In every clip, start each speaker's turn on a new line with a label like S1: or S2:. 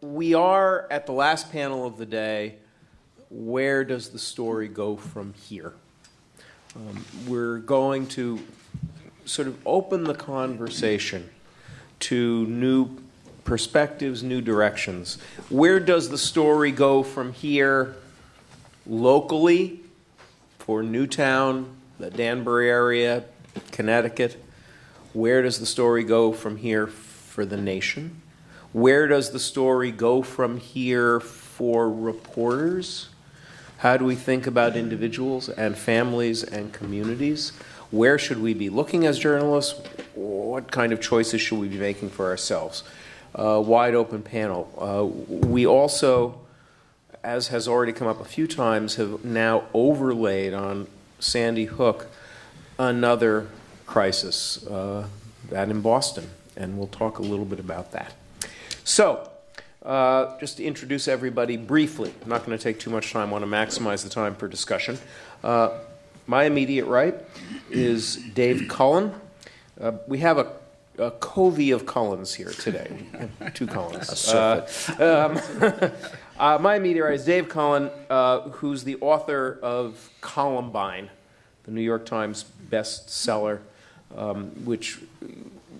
S1: we are at the last panel of the day. Where does the story go from here? We're going to sort of open the conversation to new perspectives, new directions. Where does the story go from here locally for Newtown, the Danbury area, Connecticut? Where does the story go from here for the nation? Where does the story go from here for reporters? How do we think about individuals and families and communities? Where should we be looking as journalists? What kind of choices should we be making for ourselves? Wide open panel. We also, as has already come up a few times, have now overlaid on Sandy Hook another crisis, that in Boston, and we'll talk a little bit about that. So, just to introduce everybody briefly, I'm not going to take too much time, I want to maximize the time for discussion. My immediate right is Dave Cullen. We have a covey of Cullens here today, two Cullens. My immediate right is Dave Cullen, who's the author of Columbine, the New York Times bestseller, which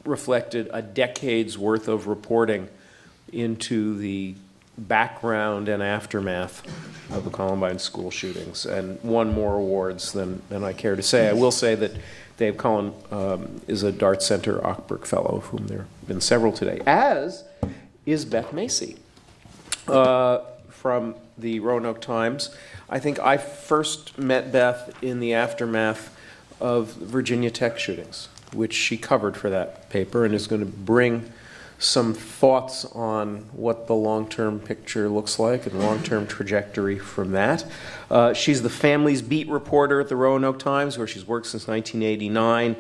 S1: reflected a decade's worth of reporting into the background and aftermath of the Columbine school shootings, and won more awards than I care to say. I will say that Dave Cullen is a Dart Center Ochberg Fellow, of whom there have been several today, as is Beth Macy from the Roanoke Times. I think I first met Beth in the aftermath of Virginia Tech shootings, which she covered for that paper, and is going to bring some thoughts on what the long-term picture looks like and long-term trajectory from that. She's the family's beat reporter at the Roanoke Times, where she's worked since 1989.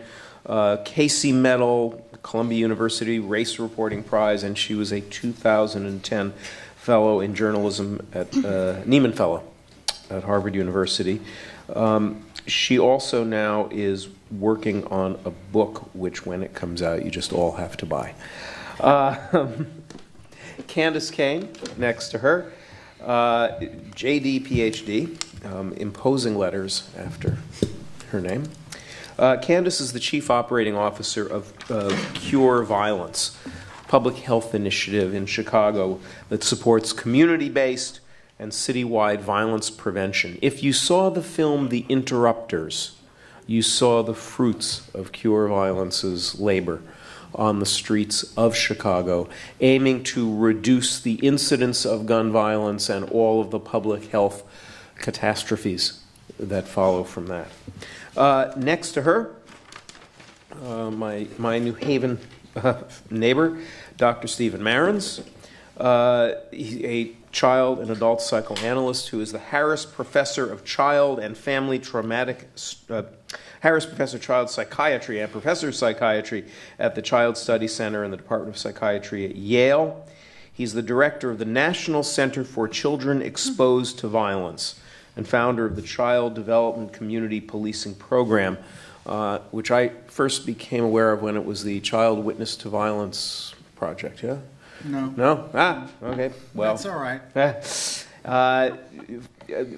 S1: Casey Medal, Columbia University Race Reporting Prize, and she was a 2010 fellow in journalism at Nieman Fellow at Harvard University. She also now is working on a book, which when it comes out, you just all have to buy. Candace Kane, next to her, JD, PhD, imposing letters after her name. Candace is the Chief Operating Officer of Cure Violence, public health initiative in Chicago that supports community-based and citywide violence prevention. If you saw the film The Interrupters, you saw the fruits of Cure Violence's labor on the streets of Chicago, aiming to reduce the incidence of gun violence and all of the public health catastrophes that follow from that. Next to her, my New Haven neighbor, Dr. Stephen Marans, a child and adult psychoanalyst who is the Harris Professor of Child and Family Traumatic Harris Professor of Child Psychiatry and Professor of Psychiatry at the Child Study Center in the Department of Psychiatry at Yale. He's the director of the National Center for Children Exposed to Violence and founder of the Child Development Community Policing Program, which I first became aware of when it was the Child Witness to Violence Project, yeah?
S2: No.
S1: No? Ah, okay. Well,
S2: that's all right.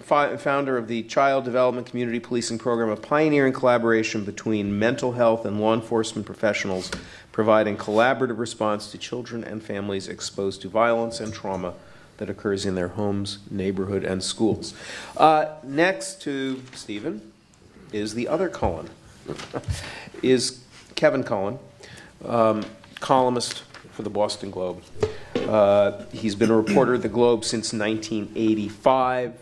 S1: Founder of the Child Development Community Policing Program, a pioneering collaboration between mental health and law enforcement professionals, providing collaborative response to children and families exposed to violence and trauma that occurs in their homes, neighborhood, and schools. Next to Stephen is the other Cullen, is Kevin Cullen, columnist for the Boston Globe. He's been a reporter at the Globe since 1985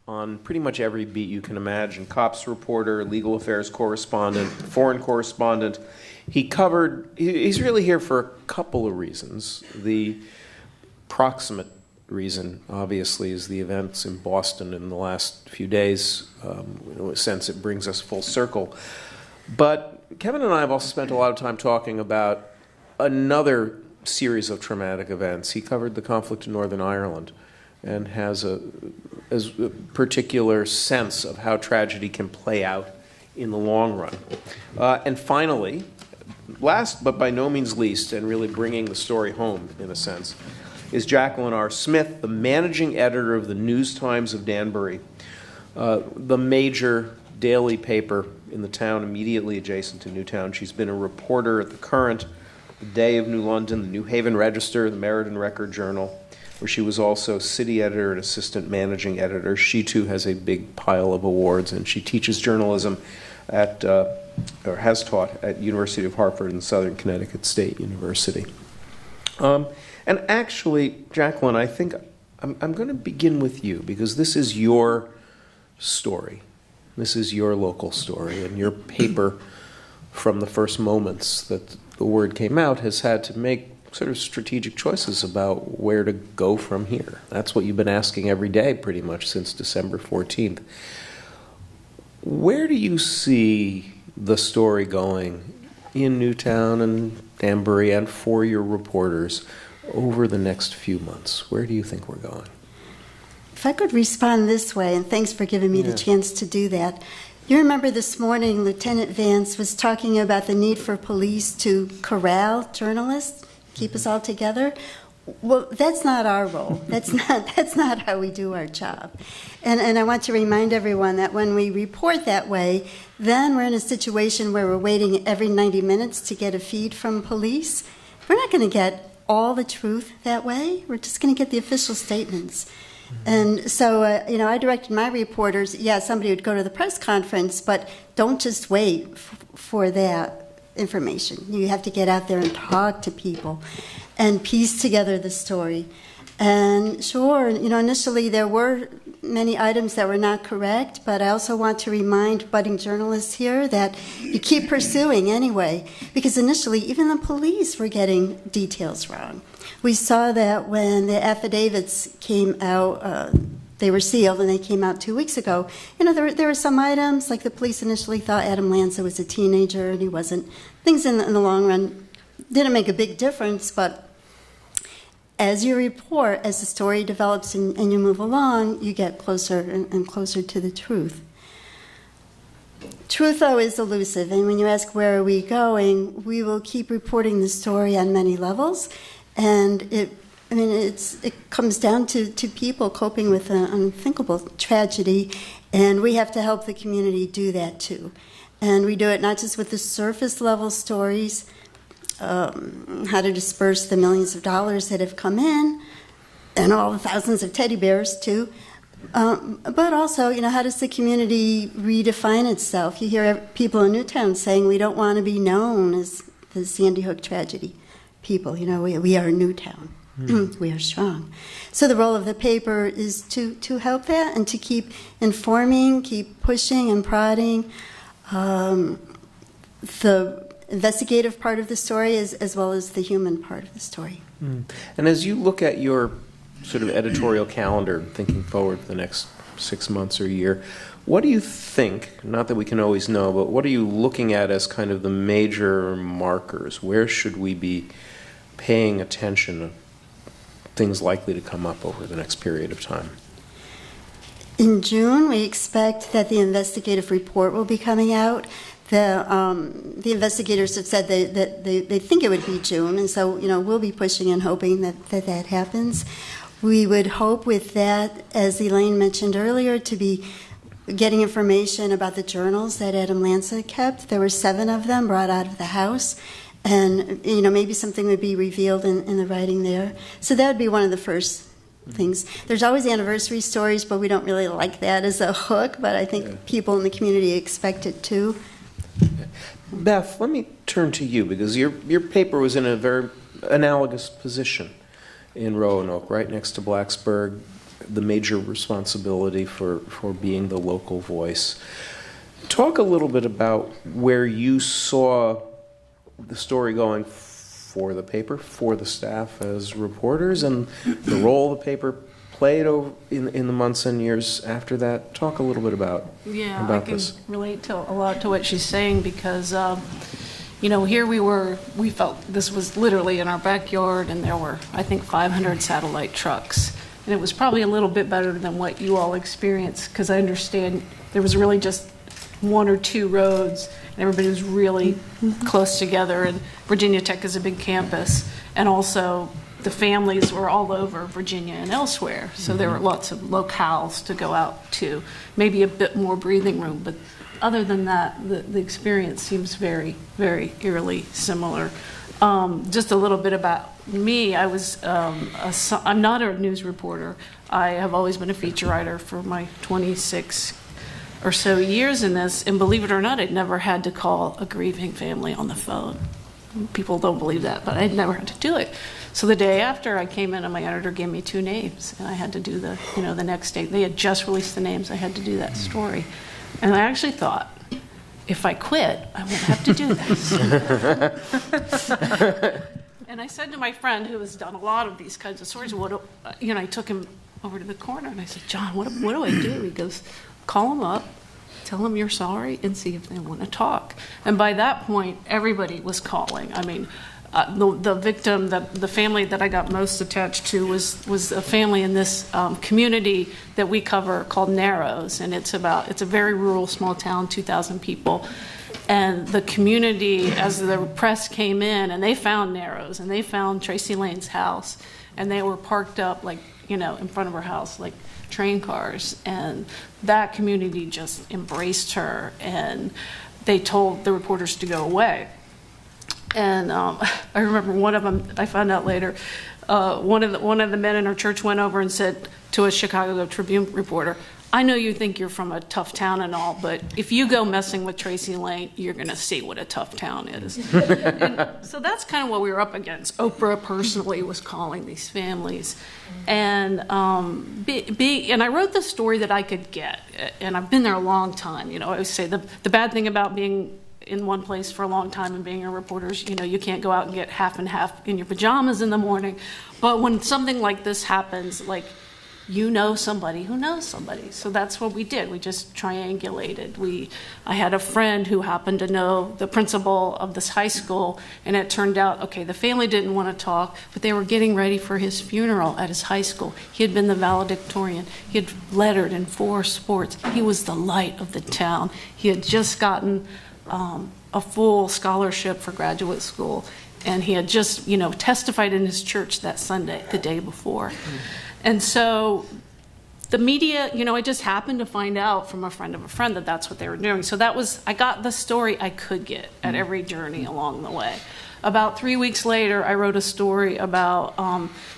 S1: on pretty much every beat you can imagine. Cops reporter, legal affairs correspondent, foreign correspondent. He's really here for a couple of reasons. The proximate reason, obviously, is the events in Boston in the last few days. In a sense, it brings us full circle. But Kevin and I have also spent a lot of time talking about another series of traumatic events. He covered the conflict in Northern Ireland and has a particular sense of how tragedy can play out in the long run. And finally, last but by no means least, and really bringing the story home in a sense, is Jacqueline R. Smith, the managing editor of the News-Times of Danbury, the major daily paper in the town immediately adjacent to Newtown. She's been a reporter at the Current, the Day of New London, the New Haven Register, the Meriden Record Journal, where she was also city editor and assistant managing editor. She too has a big pile of awards, and she teaches journalism at, or has taught at University of Hartford and Southern Connecticut State University. And actually, Jacqueline, I think I'm going to begin with you, because this is your story. This is your local story, and your paper, from the first moments that the word came out, has had to make sort of strategic choices about where to go from here. That's what you've been asking every day pretty much since December 14th. Where do you see the story going in Newtown and Danbury and for your reporters over the next few months? Where do you think we're going?
S2: If I could respond this way, and thanks for giving me the chance to do that. You remember this morning Lieutenant Vance was talking about the need for police to corral journalists, keep us all together. Well, that's not our role. That's not how we do our job. And I want to remind everyone that when we report that way, then we're in a situation where we're waiting every 90 minutes to get a feed from police. We're not going to get all the truth that way. We're just going to get the official statements. And so, I directed my reporters, somebody would go to the press conference, but don't just wait for that information. You have to get out there and talk to people and piece together the story. And sure, initially there were many items that were not correct, but I also want to remind budding journalists here that you keep pursuing anyway, because initially even the police were getting details wrong. We saw that when the affidavits came out, they were sealed and they came out 2 weeks ago. There were some items, like the police initially thought Adam Lanza was a teenager and he wasn't. Things in the long run didn't make a big difference, but as you report, as the story develops and you move along, you get closer and closer to the truth. Truth, though, is elusive, and when you ask where are we going, we will keep reporting the story on many levels, and it comes down to people coping with an unthinkable tragedy, and we have to help the community do that too. And we do it not just with the surface level stories, how to disperse the millions of dollars that have come in, and all the thousands of teddy bears too, but also, how does the community redefine itself? You hear people in Newtown saying we don't want to be known as the Sandy Hook tragedy people. We are Newtown. We are strong. So the role of the paper is to help that and to keep informing, keep pushing and prodding the investigative part of the story as well as the human part of the story.
S1: And as you look at your sort of editorial calendar, thinking forward for the next 6 months or a year, what do you think, not that we can always know, but what are you looking at as kind of the major markers? Where should we be paying attention to things likely to come up over the next period of time?
S2: In June, we expect that the investigative report will be coming out. The investigators have said that they think it would be June, and so we'll be pushing and hoping that happens. We would hope with that, as Elaine mentioned earlier, to be getting information about the journals that Adam Lanza kept. There were 7 of them brought out of the house, and maybe something would be revealed in the writing there. So that would be one of the first things. There's always anniversary stories, but we don't really like that as a hook, but I think people in the community expect it too.
S1: Beth, let me turn to you, because your paper was in a very analogous position in Roanoke, right next to Blacksburg, the major responsibility for being the local voice. Talk a little bit about where you saw the story going for the paper, for the staff as reporters, and the role the paper played in the months and years after that. Talk a little bit about this.
S3: I can relate to a lot to what she's saying, because here we felt this was literally in our backyard, and there were, I think, 500 satellite trucks, and it was probably a little bit better than what you all experienced, because I understand there was really just 1 or 2 roads, and everybody was really close together, and Virginia Tech is a big campus, and also the families were all over Virginia and elsewhere, so there were lots of locales to go out to, maybe a bit more breathing room, but other than that, the experience seems very, very eerily similar. Just a little bit about me. I'm not a news reporter. I have always been a feature writer for my 26 or so years in this, and believe it or not, I'd never had to call a grieving family on the phone. People don't believe that, but I'd never had to do it. So the day after I came in, and my editor gave me 2 names, and I had to do the next day. They had just released the names. I had to do that story. And I actually thought, if I quit, I won't have to do this. And I said to my friend, who has done a lot of these kinds of stories, I took him over to the corner, and I said, John, what do I do? He goes, call them up, tell them you're sorry, and see if they want to talk. And by that point, everybody was calling. I mean, the victim, the family that I got most attached to was a family in this community that we cover called Narrows, and it's a very rural, small town, 2,000 people. And the community, as the press came in, and they found Narrows, and they found Tracy Lane's house, and they were parked up in front of her house like train cars, and that community just embraced her, and they told the reporters to go away. And I remember one of them, I found out later, one of the men in our church went over and said to a Chicago Tribune reporter, I know you think you're from a tough town and all, but if you go messing with Tracy Lane, you're going to see what a tough town is. And so that's kind of what we were up against. Oprah personally was calling these families. And and I wrote the story that I could get, and I've been there a long time. I always say the bad thing about being in one place for a long time and being a reporter is, you can't go out and get half and half in your pajamas in the morning. But when something like this happens, somebody who knows somebody. So that's what we did. We just triangulated. I had a friend who happened to know the principal of this high school, and it turned out, okay, the family didn't want to talk, but they were getting ready for his funeral at his high school. He had been the valedictorian. He had lettered in 4 sports. He was the light of the town. He had just gotten a full scholarship for graduate school, and he had just, testified in his church that Sunday, the day before. And so the media, I just happened to find out from a friend of a friend that that's what they were doing. So I got the story I could get at every journey along the way. About 3 weeks later, I wrote a story about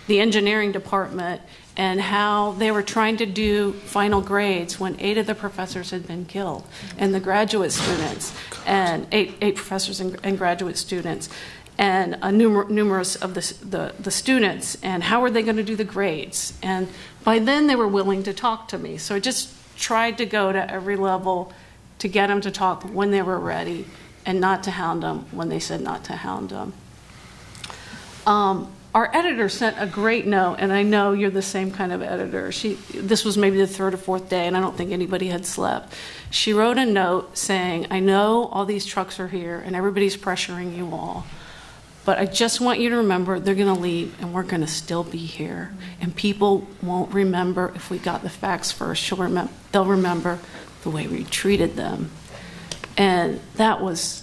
S3: the engineering department and how they were trying to do final grades when 8 of the professors had been killed, and the graduate students, and eight professors and graduate students, and numerous of the students, and how were they going to do the grades? And by then they were willing to talk to me. So I just tried to go to every level to get them to talk when they were ready, and not to hound them when they said not to hound them. Our editor sent a great note, and I know you're the same kind of editor. This was maybe the 3rd or 4th day, and I don't think anybody had slept. She wrote a note saying, I know all these trucks are here, and everybody's pressuring you all, but I just want you to remember they're going to leave, and we're going to still be here. And people won't remember if we got the facts first. They'll remember the way we treated them. And that was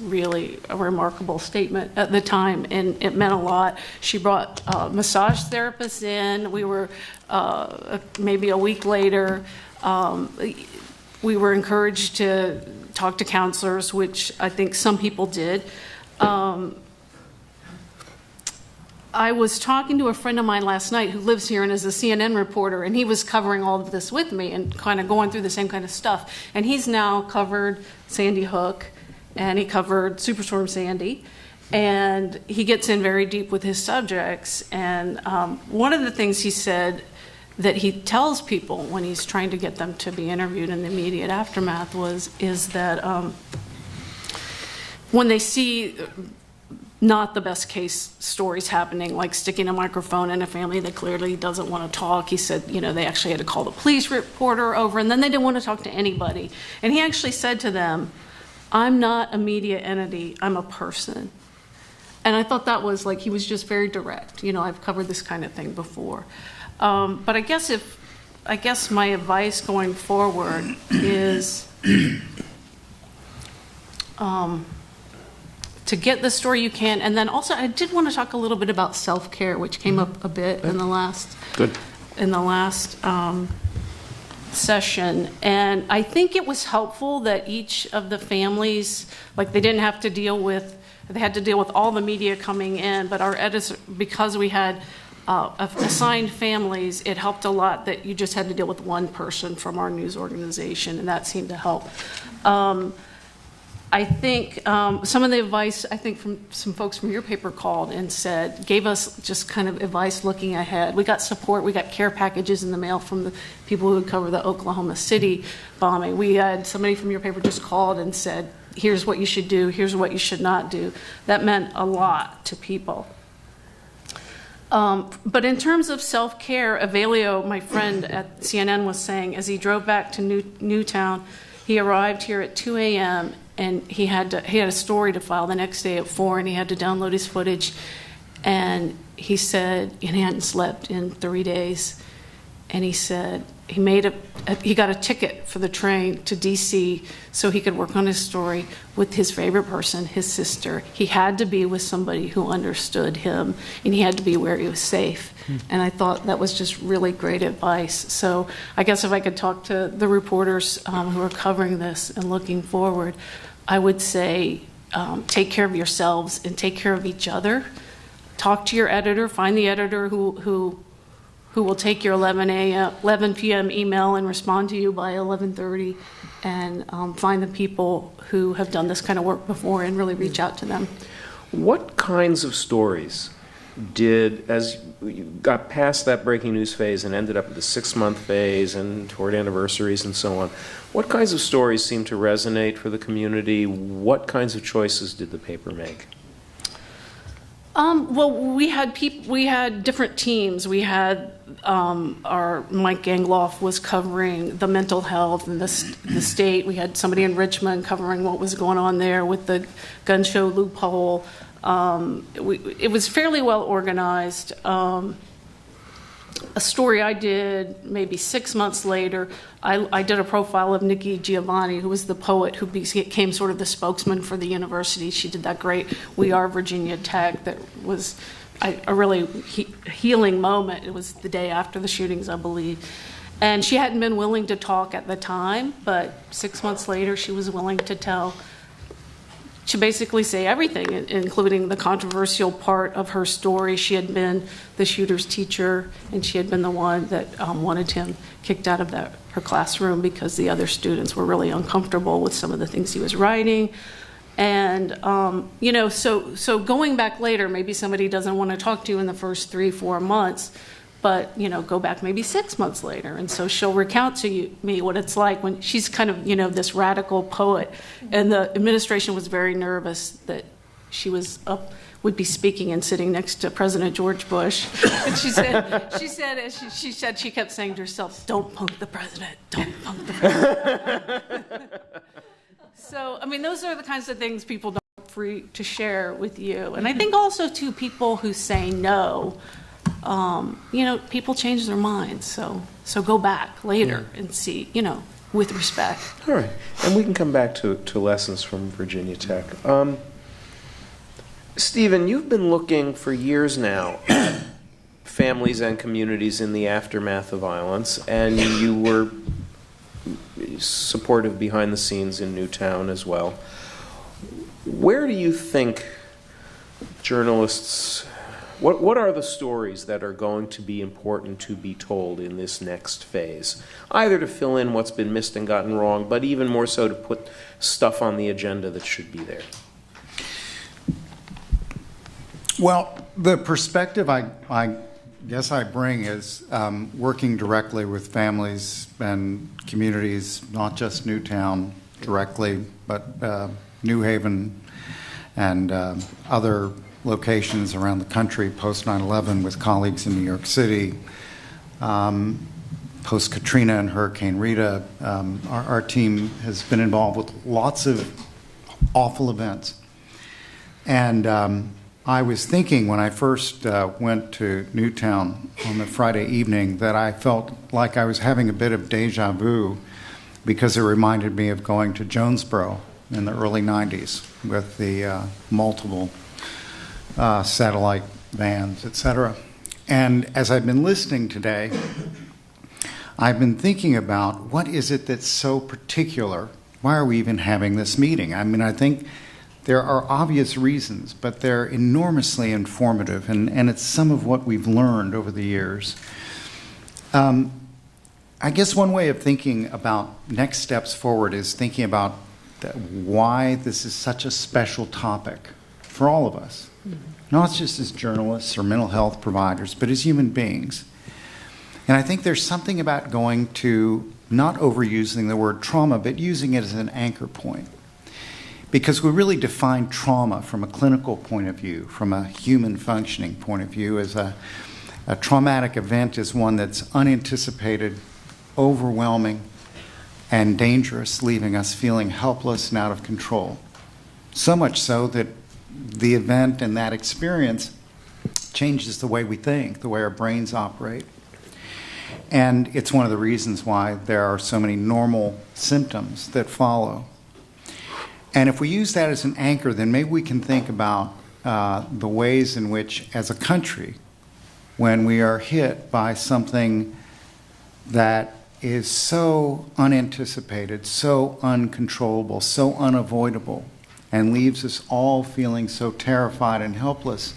S3: really a remarkable statement at the time, and it meant a lot. She brought massage therapists in. We were, maybe a week later, we were encouraged to talk to counselors, which I think some people did. I was talking to a friend of mine last night who lives here and is a CNN reporter, and he was covering all of this with me and kind of going through the same kind of stuff. And he's now covered Sandy Hook, and he covered Superstorm Sandy, and he gets in very deep with his subjects. And one of the things he said that he tells people when he's trying to get them to be interviewed in the immediate aftermath is that when they see not the best case stories happening, like sticking a microphone in a family that clearly doesn't want to talk, he said, they actually had to call the police reporter over, and then they didn't want to talk to anybody. And he actually said to them, I'm not a media entity, I'm a person. And I thought that was he was just very direct. I've covered this kind of thing before. But I guess my advice going forward is to get the story you can. And then also, I did want to talk a little bit about self-care, which came up a bit in the last session. And I think it was helpful that each of the families, like they didn't have to deal with, they had to deal with all the media coming in, but our editors, because we had assigned families, it helped a lot that you just had to deal with one person from our news organization, and that seemed to help. I think some of the advice, I think from some folks from your paper called and said, gave us just kind of advice looking ahead. We got support, we got care packages in the mail from the people who would cover the Oklahoma City bombing. We had somebody from your paper just called and said, here's what you should do, here's what you should not do. That meant a lot to people. But in terms of self-care, Avelio, my friend at CNN, was saying as he drove back to Newtown, he arrived here at 2 a.m. and he had a story to file the next day at 4, and he had to download his footage. And he said, and he hadn't slept in 3 days. And he said he got a ticket for the train to D.C. so he could work on his story with his favorite person, his sister. He had to be with somebody who understood him, and he had to be where he was safe. And I thought that was just really great advice. So I guess if I could talk to the reporters who are covering this and looking forward, I would say take care of yourselves and take care of each other. Talk to your editor. Find the editor who will take your 11 p.m. email and respond to you by 11:30, and find the people who have done this kind of work before and really reach out to them.
S1: What kinds of stories as you got past that breaking news phase and ended up at the 6-month phase and toward anniversaries and so on, what kinds of stories seem to resonate for the community? What kinds of choices did the paper make?
S3: Well, we had different teams. We had our Mike Gangloff was covering the mental health in the state. We had somebody in Richmond covering what was going on there with the gun show loophole. It was fairly well organized. A story I did maybe 6 months later, I did a profile of Nikki Giovanni, who was the poet who became sort of the spokesman for the university. She did that great We Are Virginia Tech that was a really healing moment. It was the day after the shootings, I believe. And she hadn't been willing to talk at the time, but 6 months later she was willing to basically say everything, including the controversial part of her story. She had been the shooter's teacher, and she had been the one that wanted him kicked out of her classroom because the other students were really uncomfortable with some of the things he was writing. And, so going back later, maybe somebody doesn't want to talk to you in the first 3-4 months, but, go back maybe 6 months later. And so she'll recount to me what it's like when she's kind of, this radical poet. And the administration was very nervous that she would be speaking and sitting next to President George Bush. And she kept saying to herself, don't punk the president, don't punk the president. So, those are the kinds of things people don't feel free to share with you. And I think also, too, people who say no, people change their minds. So go back later and see, with respect.
S1: All right. And we can come back to lessons from Virginia Tech. Stephen, you've been looking for years now at families and communities in the aftermath of violence, and you were supportive behind the scenes in Newtown as well. Where do you think journalists... What are the stories that are going to be important to be told in this next phase? Either to fill in what's been missed and gotten wrong, but even more so to put stuff on the agenda that should be there.
S4: Well, the perspective I guess I bring is working directly with families and communities, not just Newtown directly, but New Haven and other locations around the country post 9/11 with colleagues in New York City, post Katrina and Hurricane Rita. Our team has been involved with lots of awful events. And I was thinking when I first went to Newtown on the Friday evening that I felt like I was having a bit of deja vu because it reminded me of going to Jonesboro in the early 90s with the multiple satellite vans, et cetera. And as I've been listening today, I've been thinking about what is it that's so particular? Why are we even having this meeting? I mean, I think there are obvious reasons, but they're enormously informative, and it's some of what we've learned over the years. I guess one way of thinking about next steps forward is thinking about why this is such a special topic for all of us, not just as journalists or mental health providers, but as human beings. And I think there's something about going to not overusing the word trauma, but using it as an anchor point. Because we really define trauma from a clinical point of view, from a human functioning point of view, as a traumatic event is one that's unanticipated, overwhelming, and dangerous, leaving us feeling helpless and out of control. So much so that the event and that experience changes the way we think, the way our brains operate. And it's one of the reasons why there are so many normal symptoms that follow. And if we use that as an anchor, then maybe we can think about the ways in which, as a country, when we are hit by something that is so unanticipated, so uncontrollable, so unavoidable, and leaves us all feeling so terrified and helpless,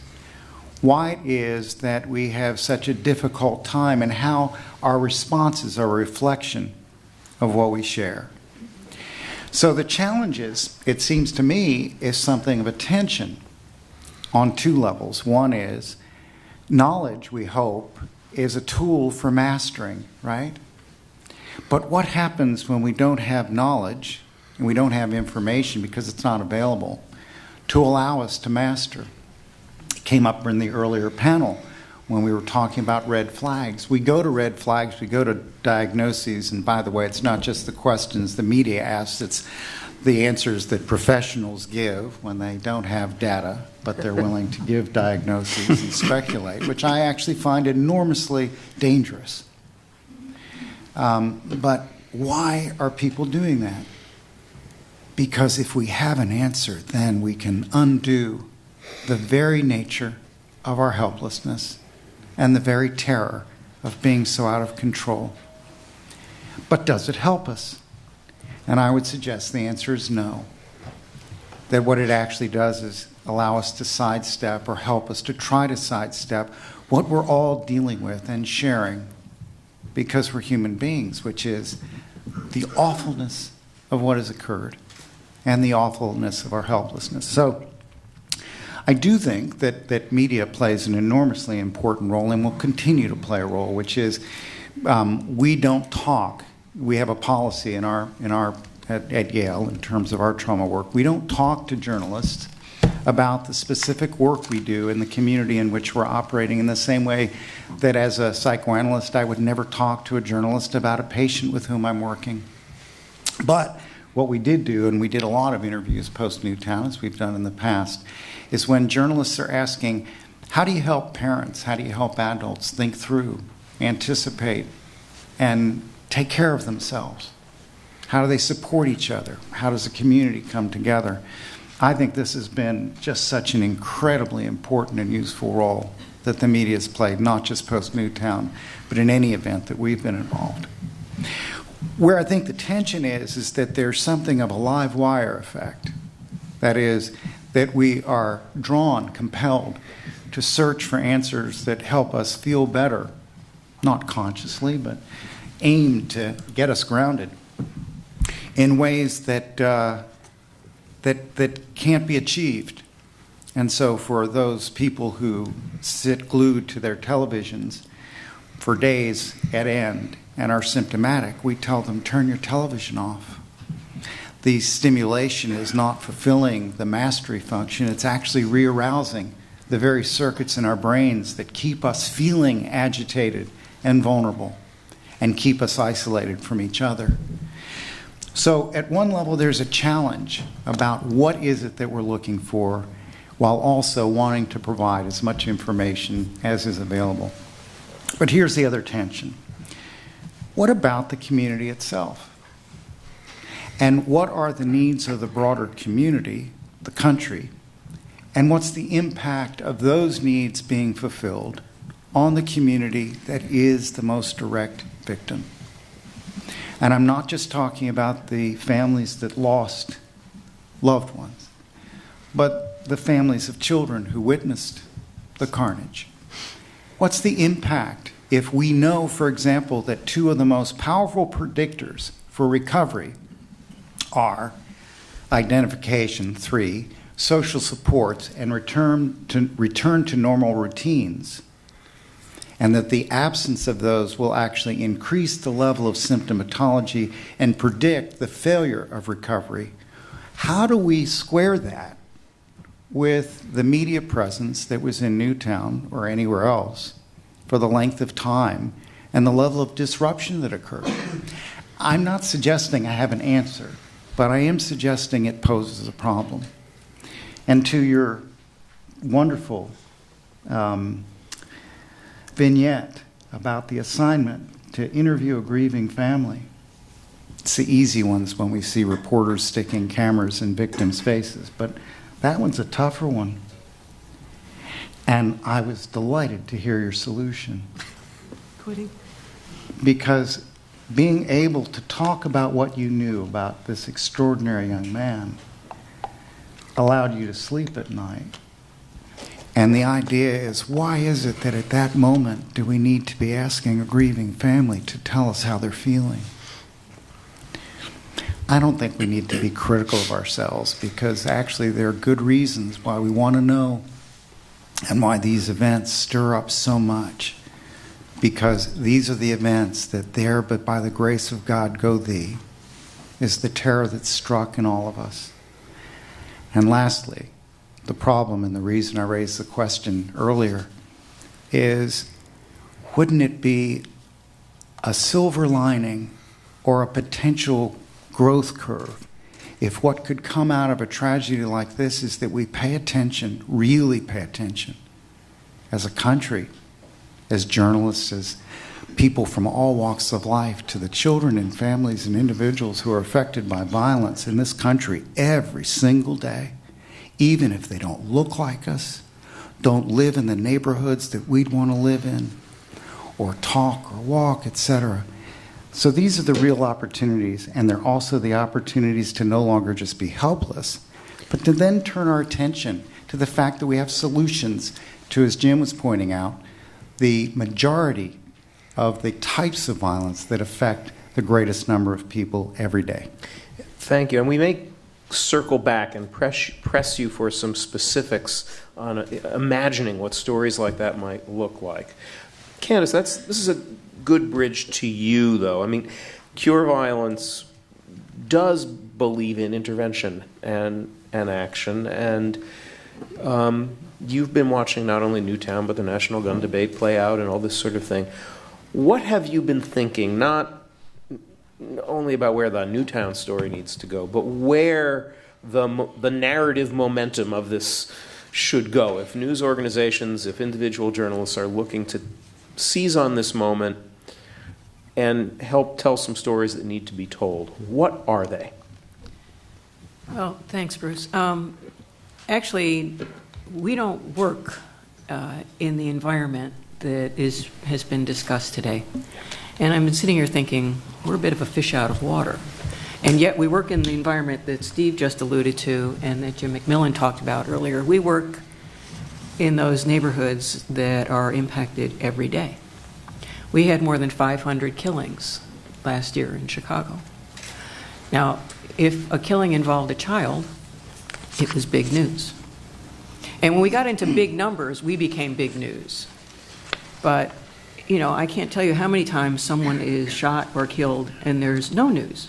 S4: why it is that we have such a difficult time and how our responses are a reflection of what we share. So the challenge is, it seems to me, is something of a tension on two levels. One is knowledge, we hope, is a tool for mastering, right? But what happens when we don't have knowledge and we don't have information because it's not available to allow us to master? It came up in the earlier panel when we were talking about red flags. We go to red flags, we go to diagnoses, and by the way, it's not just the questions the media asks, it's the answers that professionals give when they don't have data, but they're willing to give diagnoses and speculate, which I actually find enormously dangerous. But why are people doing that? Because if we have an answer, then we can undo the very nature of our helplessness and the very terror of being so out of control. But does it help us? And I would suggest the answer is no. That what it actually does is allow us to sidestep or help us to try to sidestep what we're all dealing with and sharing because we're human beings, which is the awfulness of what has occurred and the awfulness of our helplessness. So I do think that media plays an enormously important role and will continue to play a role, which is we don't talk. We have a policy at Yale in terms of our trauma work. We don't talk to journalists about the specific work we do in the community in which we're operating, in the same way that as a psychoanalyst I would never talk to a journalist about a patient with whom I'm working. But what we did do, and we did a lot of interviews post-Newtown, as we've done in the past, is when journalists are asking, how do you help parents, how do you help adults think through, anticipate, and take care of themselves? How do they support each other? How does a community come together? I think this has been just such an incredibly important and useful role that the media has played, not just post-Newtown, but in any event that we've been involved. Where I think the tension is that there's something of a live wire effect. That is, that we are drawn, compelled to search for answers that help us feel better, not consciously, but aimed to get us grounded in ways that can't be achieved. And so for those people who sit glued to their televisions for days at end and are symptomatic, we tell them, turn your television off. The stimulation is not fulfilling the mastery function. It's actually re-arousing the very circuits in our brains that keep us feeling agitated and vulnerable and keep us isolated from each other. So at one level, there's a challenge about what is it that we're looking for while also wanting to provide as much information as is available. But here's the other tension. What about the community itself? And what are the needs of the broader community, the country, and what's the impact of those needs being fulfilled on the community that is the most direct victim? And I'm not just talking about the families that lost loved ones, but the families of children who witnessed the carnage. What's the impact if we know, for example, that two of the most powerful predictors for recovery are identification, 3, social supports, and return to normal routines, and that the absence of those will actually increase the level of symptomatology and predict the failure of recovery? How do we square that with the media presence that was in Newtown or anywhere else for the length of time and the level of disruption that occurred? I'm not suggesting I have an answer, but I am suggesting it poses a problem. And to your wonderful vignette about the assignment to interview a grieving family, it's the easy ones when we see reporters sticking cameras in victims' faces, but that one's a tougher one. And I was delighted to hear your solution.
S3: Quitting.
S4: Because being able to talk about what you knew about this extraordinary young man allowed you to sleep at night. And the idea is, why is it that at that moment do we need to be asking a grieving family to tell us how they're feeling? I don't think we need to be critical of ourselves, because actually there are good reasons why we want to know and why these events stir up so much. Because these are the events that there, but by the grace of God go thee, is the terror that's struck in all of us. And lastly, the problem, and the reason I raised the question earlier, is wouldn't it be a silver lining or a potential growth curve if what could come out of a tragedy like this is that we pay attention, really pay attention, as a country, as journalists, as people from all walks of life, to the children and families and individuals who are affected by violence in this country every single day, even if they don't look like us, don't live in the neighborhoods that we'd want to live in, or talk or walk, etc. So these are the real opportunities, and they're also the opportunities to no longer just be helpless, but to then turn our attention to the fact that we have solutions to, as Jim was pointing out, the majority of the types of violence that affect the greatest number of people every day.
S1: Thank you. And we may circle back and press you for some specifics on imagining what stories like that might look like. Candace, this is a good bridge to you, though. I mean, Cure Violence does believe in intervention and action, and you've been watching not only Newtown, but the national gun debate play out and all this sort of thing. What have you been thinking, not only about where the Newtown story needs to go, but where the narrative momentum of this should go? If news organizations, if individual journalists are looking to seize on this moment and help tell some stories that need to be told, what are they?
S3: Well, thanks, Bruce. Actually, we don't work in the environment that has been discussed today. And I've been sitting here thinking, we're a bit of a fish out of water. And yet we work in the environment that Steve just alluded to and that Jim McMillan talked about earlier. We work in those neighborhoods that are impacted every day. We had more than 500 killings last year in Chicago. Now, if a killing involved a child, it was big news. And when we got into big numbers, we became big news. But, you know, I can't tell you how many times someone is shot or killed and there's no news,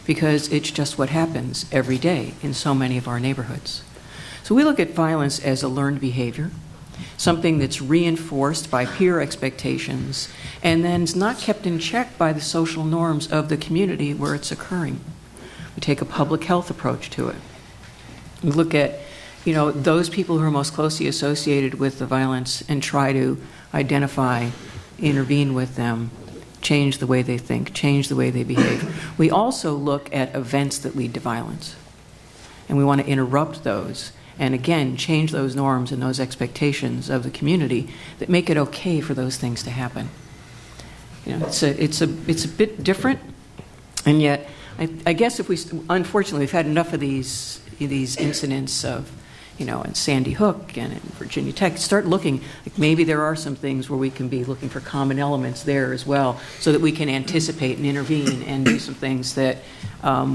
S3: because it's just what happens every day in so many of our neighborhoods. So we look at violence as a learned behavior, something that's reinforced by peer expectations and then is not kept in check by the social norms of the community where it's occurring. We take a public health approach to it. We look at, you know, those people who are most closely associated with the violence and try to identify, intervene with them,
S5: change the way they think, change the way they behave. We also look at events that lead to violence, and we want to interrupt those and, again, change those norms and those expectations of the community that make it okay for those things to happen. You know, it's a bit different, and yet I guess if we, unfortunately, we've had enough of these incidents of, you know, in Sandy Hook and in Virginia Tech, start looking, like maybe there are some things where we can be looking for common elements there as well, so that we can anticipate and intervene and do some things that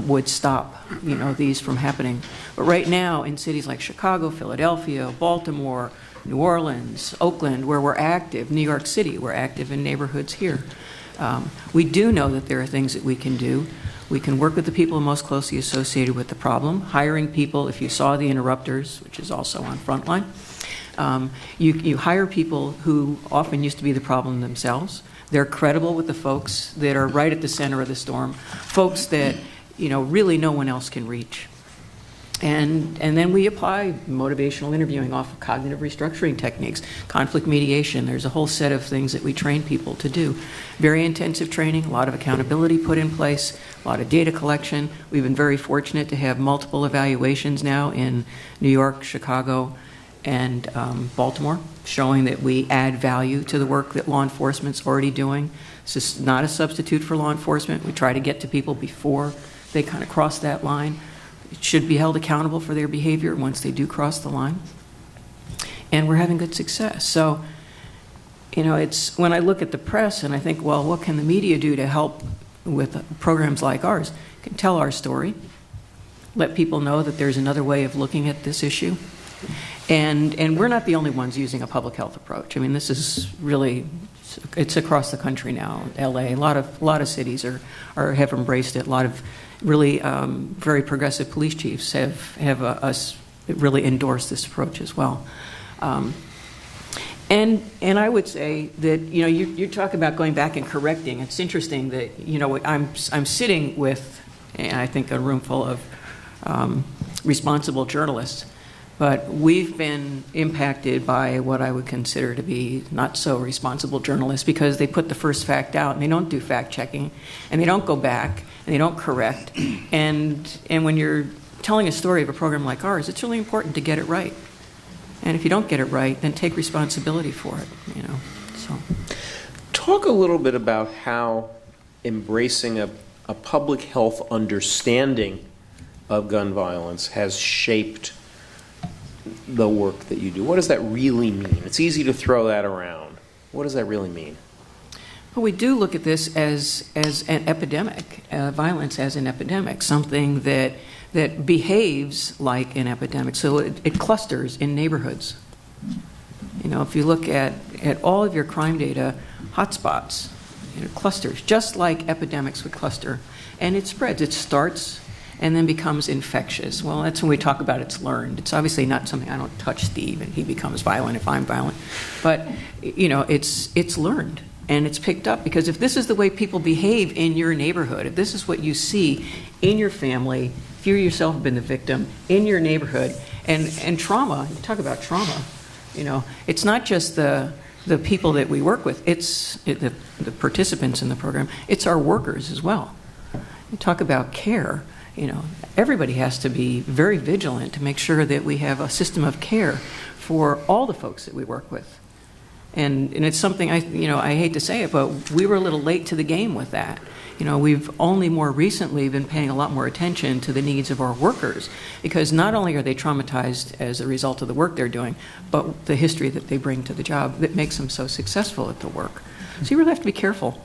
S5: would stop, you know, these from happening. But right now, in cities like Chicago, Philadelphia, Baltimore, New Orleans, Oakland, where we're active, New York City, we're active in neighborhoods here. We do know that there are things that we can do. We can work with the people most closely associated with the problem, hiring people. If you saw The Interrupters, which is also on Frontline, you hire people who often used to be the problem themselves. They're credible with the folks that are right at the center of the storm, folks that, you know, really no one else can reach. And then we apply motivational interviewing off of cognitive restructuring techniques, conflict mediation. There's a whole set of things that we train people to do. Very intensive training, a lot of accountability put in place, a lot of data collection. We've been very fortunate to have multiple evaluations now in New York, Chicago, and Baltimore, showing that we add value to the work that law enforcement's already doing. This is not a substitute for law enforcement. We try to get to people before they kind of cross that line. Should be held accountable for their behavior once they do cross the line. And we're having good success. So, you know, it's when I look at the press and I think, well, what can the media do to help with programs like ours? We can tell our story, let people know that there's another way of looking at this issue. And we're not the only ones using a public health approach. I mean, this is really, it's across the country now. LA, a lot of cities have embraced it. A lot of really very progressive police chiefs have really endorsed this approach as well. And I would say that, you know, you talk about going back and correcting. It's interesting that, you know, I'm sitting with, I think, a room full of responsible journalists, but we've been impacted by what I would consider to be not so responsible journalists, because they put the first fact out and they don't do fact checking and they don't go back and they don't correct. And when you're telling a story of a program like ours, it's really important to get it right. And if you don't get it right, then take responsibility for it, you know. So,
S1: talk a little bit about how embracing a public health understanding of gun violence has shaped the work that you do. What does that really mean? It's easy to throw that around. What does that really mean?
S5: Well, we do look at this as an epidemic, violence as an epidemic, something that behaves like an epidemic. So it clusters in neighborhoods. You know, if you look at all of your crime data, hotspots, you know, clusters, just like epidemics would cluster. And it spreads. It starts and then becomes infectious. Well, that's when we talk about it's learned. It's obviously not something, I don't touch Steve and he becomes violent if I'm violent. But, you know, it's learned. And it's picked up, because if this is the way people behave in your neighborhood, if this is what you see in your family, if you yourself have been the victim in your neighborhood, and trauma, you talk about trauma, you know, it's not just the people that we work with, it's the participants in the program, it's our workers as well. You talk about care, you know, everybody has to be very vigilant to make sure that we have a system of care for all the folks that we work with. And it's something, I hate to say it, but we were a little late to the game with that. You know, we've only more recently been paying a lot more attention to the needs of our workers, because not only are they traumatized as a result of the work they're doing, but the history that they bring to the job that makes them so successful at the work. So you really have to be careful.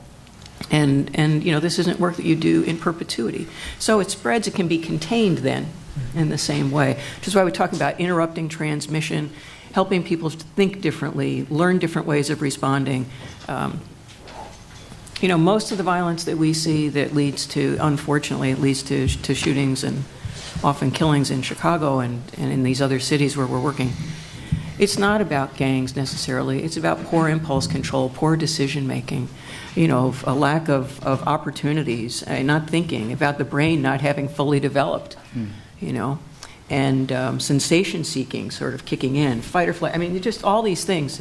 S5: And you know, this isn't work that you do in perpetuity. So it spreads, it can be contained then in the same way, which is why we talk about interrupting transmission, helping people think differently, learn different ways of responding. You know, most of the violence that we see that leads to, unfortunately, it leads to shootings and often killings in Chicago and in these other cities where we're working. It's not about gangs necessarily. It's about poor impulse control, poor decision making, you know, a lack of opportunities, not thinking, about the brain not having fully developed, you know. And sensation seeking sort of kicking in, fight or flight. I mean, just all these things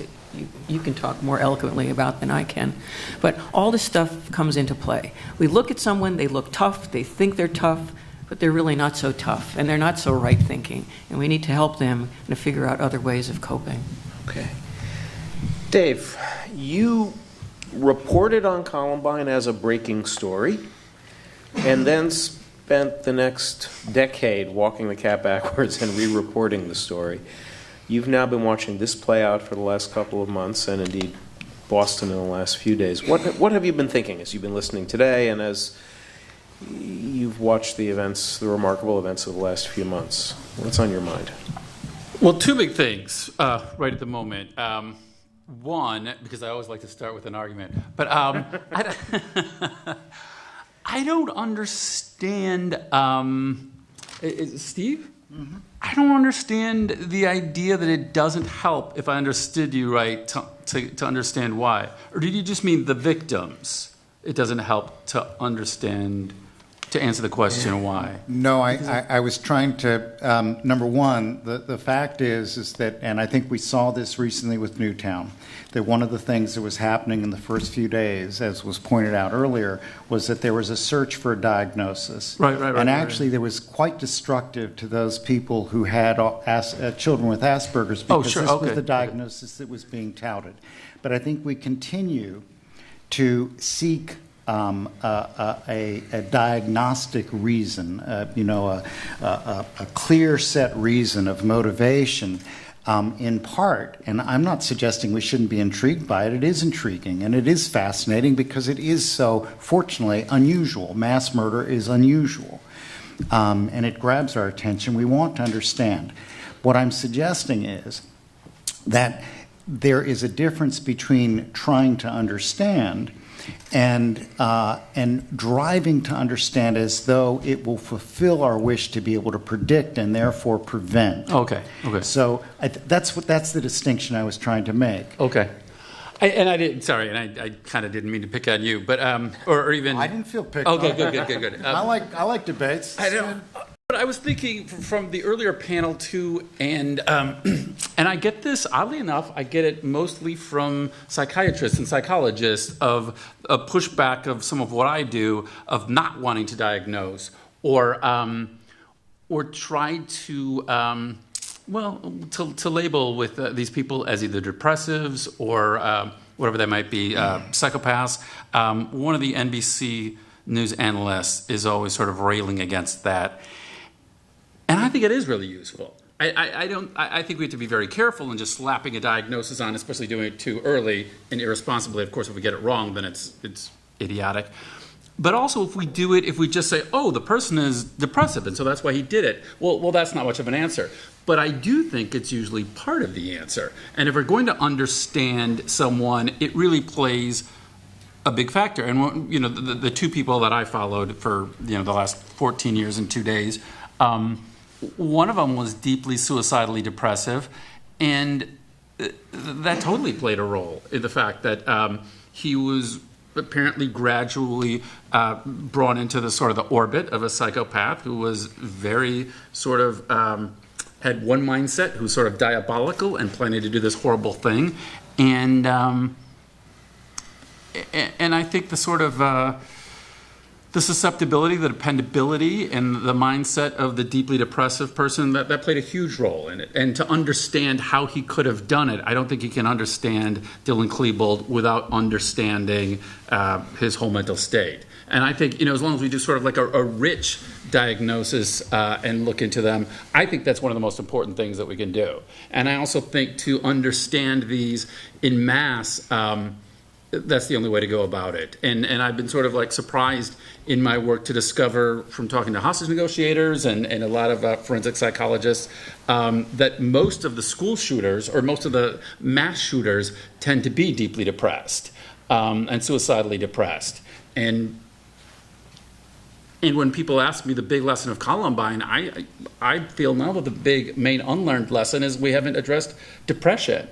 S5: you can talk more eloquently about than I can. But all this stuff comes into play. We look at someone, they look tough, they think they're tough, but they're really not so tough, and they're not so right thinking. And we need to help them to figure out other ways of coping.
S1: Okay. Dave, you reported on Columbine as a breaking story, and then spent the next decade walking the cat backwards and re-reporting the story. You've now been watching this play out for the last couple of months, and indeed Boston in the last few days. What have you been thinking as you've been listening today, and as you've watched the events, the remarkable events of the last few months? What's on your mind?
S6: Well, two big things right at the moment. One, because I always like to start with an argument, but I don't understand. Is it Steve? Mm-hmm. I don't understand the idea that it doesn't help, if I understood you right, to understand why. Or did you just mean the victims? It doesn't help to understand, to answer the question why.
S4: No, I was trying to, number one, the fact is that, and I think we saw this recently with Newtown, that one of the things that was happening in the first few days, as was pointed out earlier, was that there was a search for a diagnosis.
S6: Right.
S4: And actually, there was quite destructive to those people who had children with Asperger's, because this was the diagnosis that was being touted. But I think we continue to seek a diagnostic reason, a clear set reason of motivation, in part, and I'm not suggesting we shouldn't be intrigued by it. It is intriguing and it is fascinating because it is so, fortunately, unusual. Mass murder is unusual, and it grabs our attention. We want to understand. What I'm suggesting is that there is a difference between trying to understand and driving to understand as though it will fulfill our wish to be able to predict and therefore prevent.
S6: Okay.
S4: So that's the distinction I was trying to make.
S6: Okay. I kind of didn't mean to pick on you, but or even
S4: I didn't feel picked on.
S6: Okay, good.
S4: I like debates.
S6: I know. But I was thinking from the earlier panel too, and I get this, oddly enough, I get it mostly from psychiatrists and psychologists of a pushback of some of what I do of not wanting to diagnose or try to to label with these people as either depressives or whatever they might be, psychopaths. One of the NBC News analysts is always sort of railing against that. And I think it is really useful. I think we have to be very careful in just slapping a diagnosis on, especially doing it too early and irresponsibly. Of course, if we get it wrong, then it's idiotic. But also, if we just say, oh, the person is depressive, and so that's why he did it, well, that's not much of an answer. But I do think it's usually part of the answer. And if we're going to understand someone, it really plays a big factor. And the two people that I followed for the last 14 years and 2 days. One of them was deeply suicidally depressive, and that totally played a role in the fact that he was apparently gradually brought into the sort of the orbit of a psychopath who was very sort of had one mindset, who's sort of diabolical and planning to do this horrible thing, and I think the sort of the susceptibility, the dependability, and the mindset of the deeply depressive person, that played a huge role in it. And to understand how he could have done it, I don't think you can understand Dylan Klebold without understanding his whole mental state. And I think, as long as we do sort of like a rich diagnosis and look into them, I think that's one of the most important things that we can do. And I also think to understand these in mass, that's the only way to go about it. And I've been sort of like surprised in my work to discover from talking to hostage negotiators and a lot of forensic psychologists that most of the school shooters or most of the mass shooters tend to be deeply depressed and suicidally depressed. And when people ask me the big lesson of Columbine, I feel now that the big main unlearned lesson is we haven't addressed depression.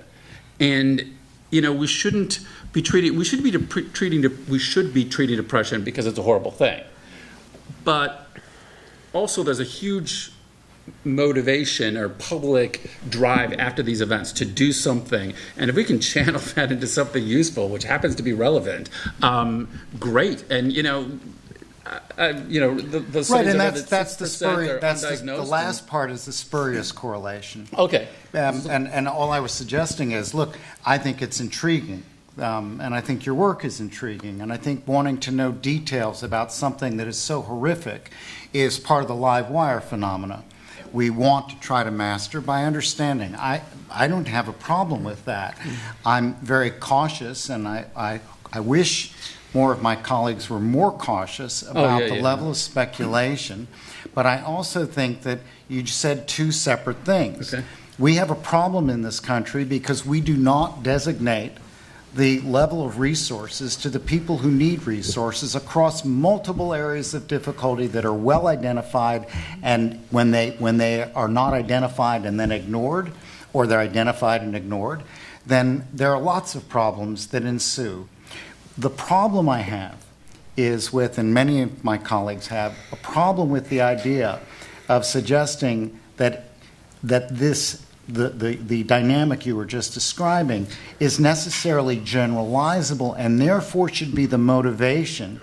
S6: And we shouldn't be treating. We should be treating depression because it's a horrible thing. But also, there's a huge motivation or public drive after these events to do something. And if we can channel that into something useful, which happens to be relevant, great. And, the studies
S4: Right, and
S6: are
S4: that's the spurious. That's the
S6: undiagnosed
S4: last part is the spurious correlation.
S6: Okay.
S4: And all I was suggesting is, look, I think it's intriguing, and I think your work is intriguing, and I think wanting to know details about something that is so horrific is part of the live wire phenomena. We want to try to master by understanding. I don't have a problem with that. I'm very cautious, and I wish more of my colleagues were more cautious about the level of speculation. But I also think that you said two separate things.
S6: Okay.
S4: We have a problem in this country because we do not designate the level of resources to the people who need resources across multiple areas of difficulty that are well identified, and when they are not identified and then ignored, or they're identified and ignored, then there are lots of problems that ensue. The problem I have is with, and many of my colleagues have, a problem with the idea of suggesting that the dynamic you were just describing is necessarily generalizable and therefore should be the motivation,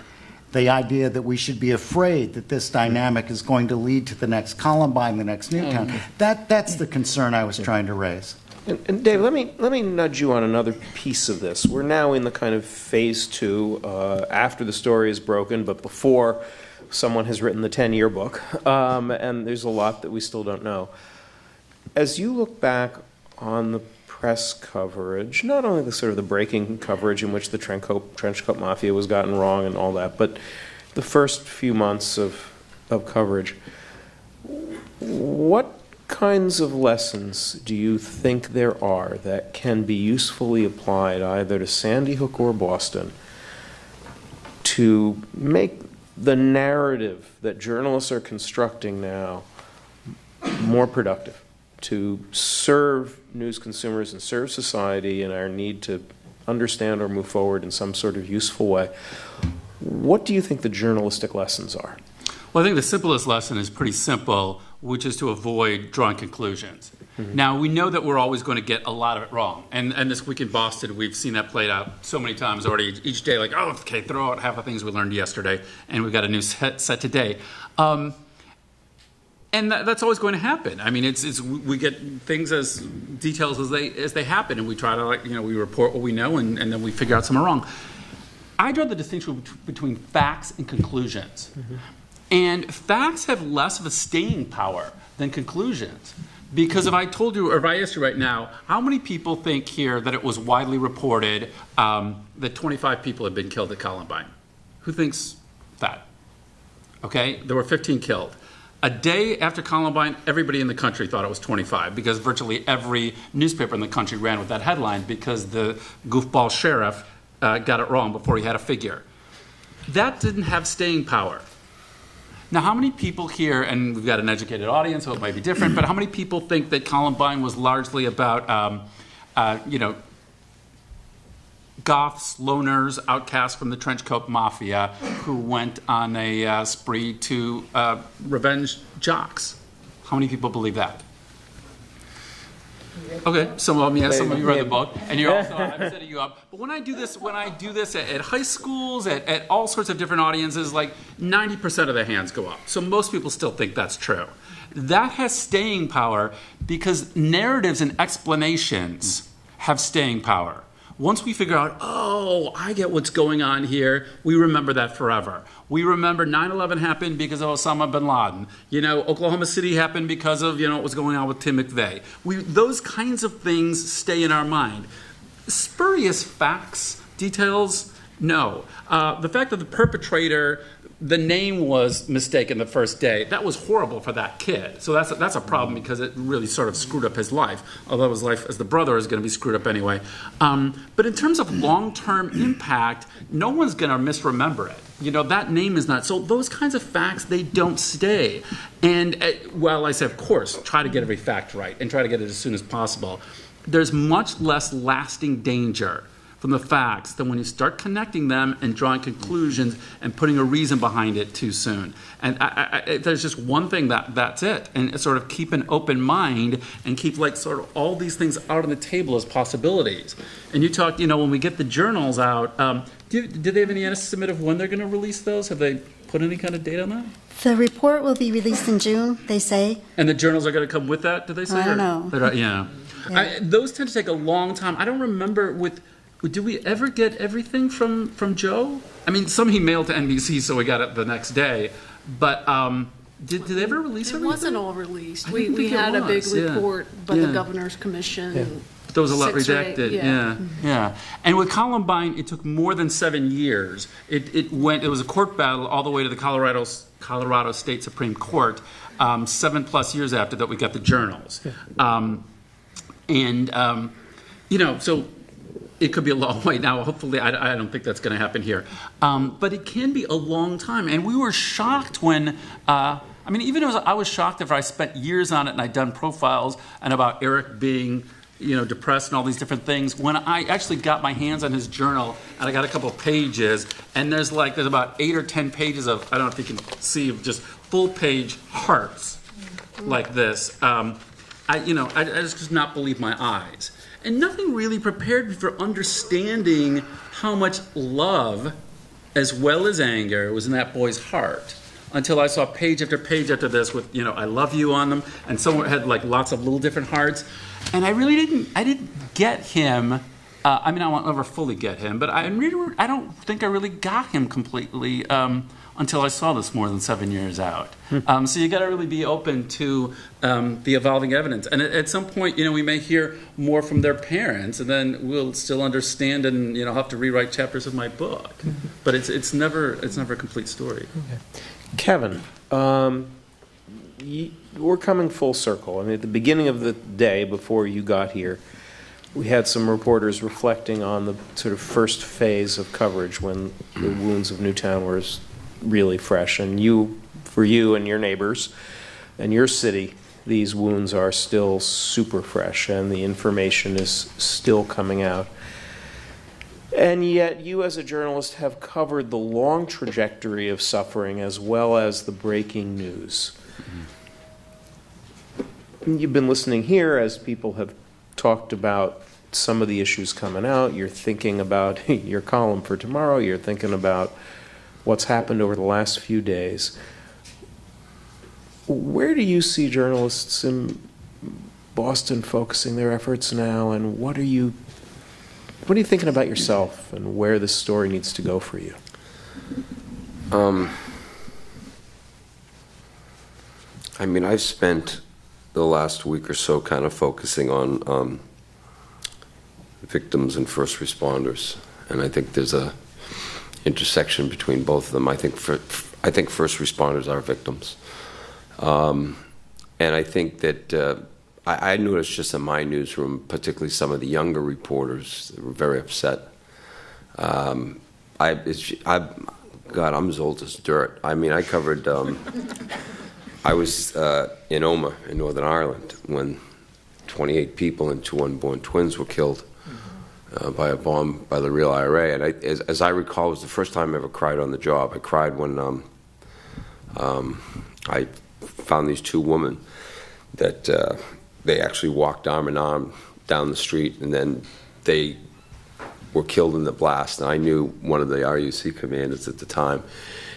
S4: the idea that we should be afraid that this dynamic is going to lead to the next Columbine, the next Newtown. That's the concern I was trying to raise.
S1: And Dave, let me nudge you on another piece of this. We're now in the kind of phase 2, after the story is broken, but before someone has written the 10-year book, and there's a lot that we still don't know. As you look back on the press coverage, not only the sort of the breaking coverage in which the trench coat mafia was gotten wrong and all that, but the first few months of coverage, what kinds of lessons do you think there are that can be usefully applied either to Sandy Hook or Boston to make the narrative that journalists are constructing now more productive, to serve news consumers and serve society and our need to understand or move forward in some sort of useful way? What do you think the journalistic lessons are?
S6: Well, I think the simplest lesson is pretty simple, which is to avoid drawing conclusions. Mm-hmm. Now, we know that we're always going to get a lot of it wrong. And this week in Boston, we've seen that played out so many times already. Each day, like, oh, okay, throw out half the things we learned yesterday, and we've got a new set today. And that's always going to happen. I mean, we get things as details as they happen, and we try to, we report what we know, and then we figure out some are wrong. I draw the distinction between facts and conclusions. Mm-hmm. And facts have less of a staying power than conclusions. Because if I told you, or if I asked you right now, how many people think here that it was widely reported that 25 people had been killed at Columbine? Who thinks that? Okay, there were 15 killed. A day after Columbine, everybody in the country thought it was 25 because virtually every newspaper in the country ran with that headline because the goofball sheriff got it wrong before he had a figure. That didn't have staying power. Now, how many people here, and we've got an educated audience, so it might be different, but how many people think that Columbine was largely about, goths, loners, outcasts from the trenchcoat mafia who went on a spree to revenge jocks? How many people believe that? Okay, some of you read the book, and you're also, I'm setting you up. But when I do this at high schools, at all sorts of different audiences, like 90% of the hands go up. So most people still think that's true. That has staying power because narratives and explanations have staying power. Once we figure out, oh, I get what's going on here, we remember that forever. We remember 9/11 happened because of Osama bin Laden. Oklahoma City happened because of, what was going on with Tim McVeigh. Those kinds of things stay in our mind. Spurious facts, details, no. The fact that the perpetrator, the name was mistaken the first day, that was horrible for that kid. So that's a problem because it really sort of screwed up his life, although his life as the brother is going to be screwed up anyway. But in terms of long-term impact, no one's going to misremember it. That name is not. So those kinds of facts, they don't stay. And while I say, of course, try to get every fact right and try to get it as soon as possible, there's much less lasting danger from the facts than when you start connecting them and drawing conclusions and putting a reason behind it too soon. And there's just one thing that's it. And sort of keep an open mind and keep like sort of all these things out on the table as possibilities. And you talked, when we get the journals out, do they have any estimate of when they're going to release those? Have they put any kind of date on that?
S2: The report will be released in June, they say.
S6: And the journals are going to come with that, do they say?
S2: I don't know.
S6: Yeah. Those tend to take a long time. I don't remember did we ever get everything from Joe? I mean, some he mailed to NBC, so we got it the next day. But did they ever release
S3: It
S6: everything?
S3: wasn't all released.
S6: I didn't
S3: We
S6: think it
S3: had a big
S6: was, yeah.
S3: report by the
S6: Yeah.
S3: Governor's Commission.
S6: There was a lot
S3: 6 or 8,
S6: redacted.
S3: yeah.
S6: Yeah. And with Columbine, it took more than 7 years. It was a court battle all the way to the Colorado State Supreme Court, 7+ years after that we got the journals. So it could be a long way now. Hopefully, I don't think that's going to happen here. But it can be a long time. And we were shocked when, I was shocked after I spent years on it and I'd done profiles and about Eric being, depressed and all these different things. When I actually got my hands on his journal and I got a couple of pages, and there's about 8 or 10 pages of, I don't know if you can see, just full page hearts like this. I just could not believe my eyes. And nothing really prepared me for understanding how much love, as well as anger, was in that boy's heart. Until I saw page after page after this with, I love you on them. And some had lots of little different hearts. And I didn't get him. I won't ever fully get him, but I don't think I really got him completely until I saw this more than 7 years out. So you got to really be open to the evolving evidence. And at some point, we may hear more from their parents, and then we'll still understand and have to rewrite chapters of my book. But it's never a complete story.
S1: Okay. Kevin, we're coming full circle. At the beginning of the day, before you got here, we had some reporters reflecting on the sort of first phase of coverage when the wounds of Newtown were really fresh. And for you and your neighbors and your city, these wounds are still super fresh and the information is still coming out. And yet you as a journalist have covered the long trajectory of suffering as well as the breaking news. Mm-hmm. You've been listening here as people have talked about some of the issues coming out. You're thinking about your column for tomorrow. You're thinking about what's happened over the last few days. Where do you see journalists in Boston focusing their efforts now, and what are you thinking about yourself and where this story needs to go for you?
S7: I've spent the last week or so kind of focusing on victims and first responders, and I think there's a intersection between both of them. I think first responders are victims, and I think that I noticed just in my newsroom, particularly some of the younger reporters, were very upset. I'm as old as dirt. I covered. I was in Omagh in Northern Ireland when 28 people and 2 unborn twins were killed by a bomb by the real IRA. And as I recall, it was the first time I ever cried on the job. I cried when I found these 2 women that they actually walked arm in arm down the street, and then they were killed in the blast. And I knew one of the RUC commanders at the time,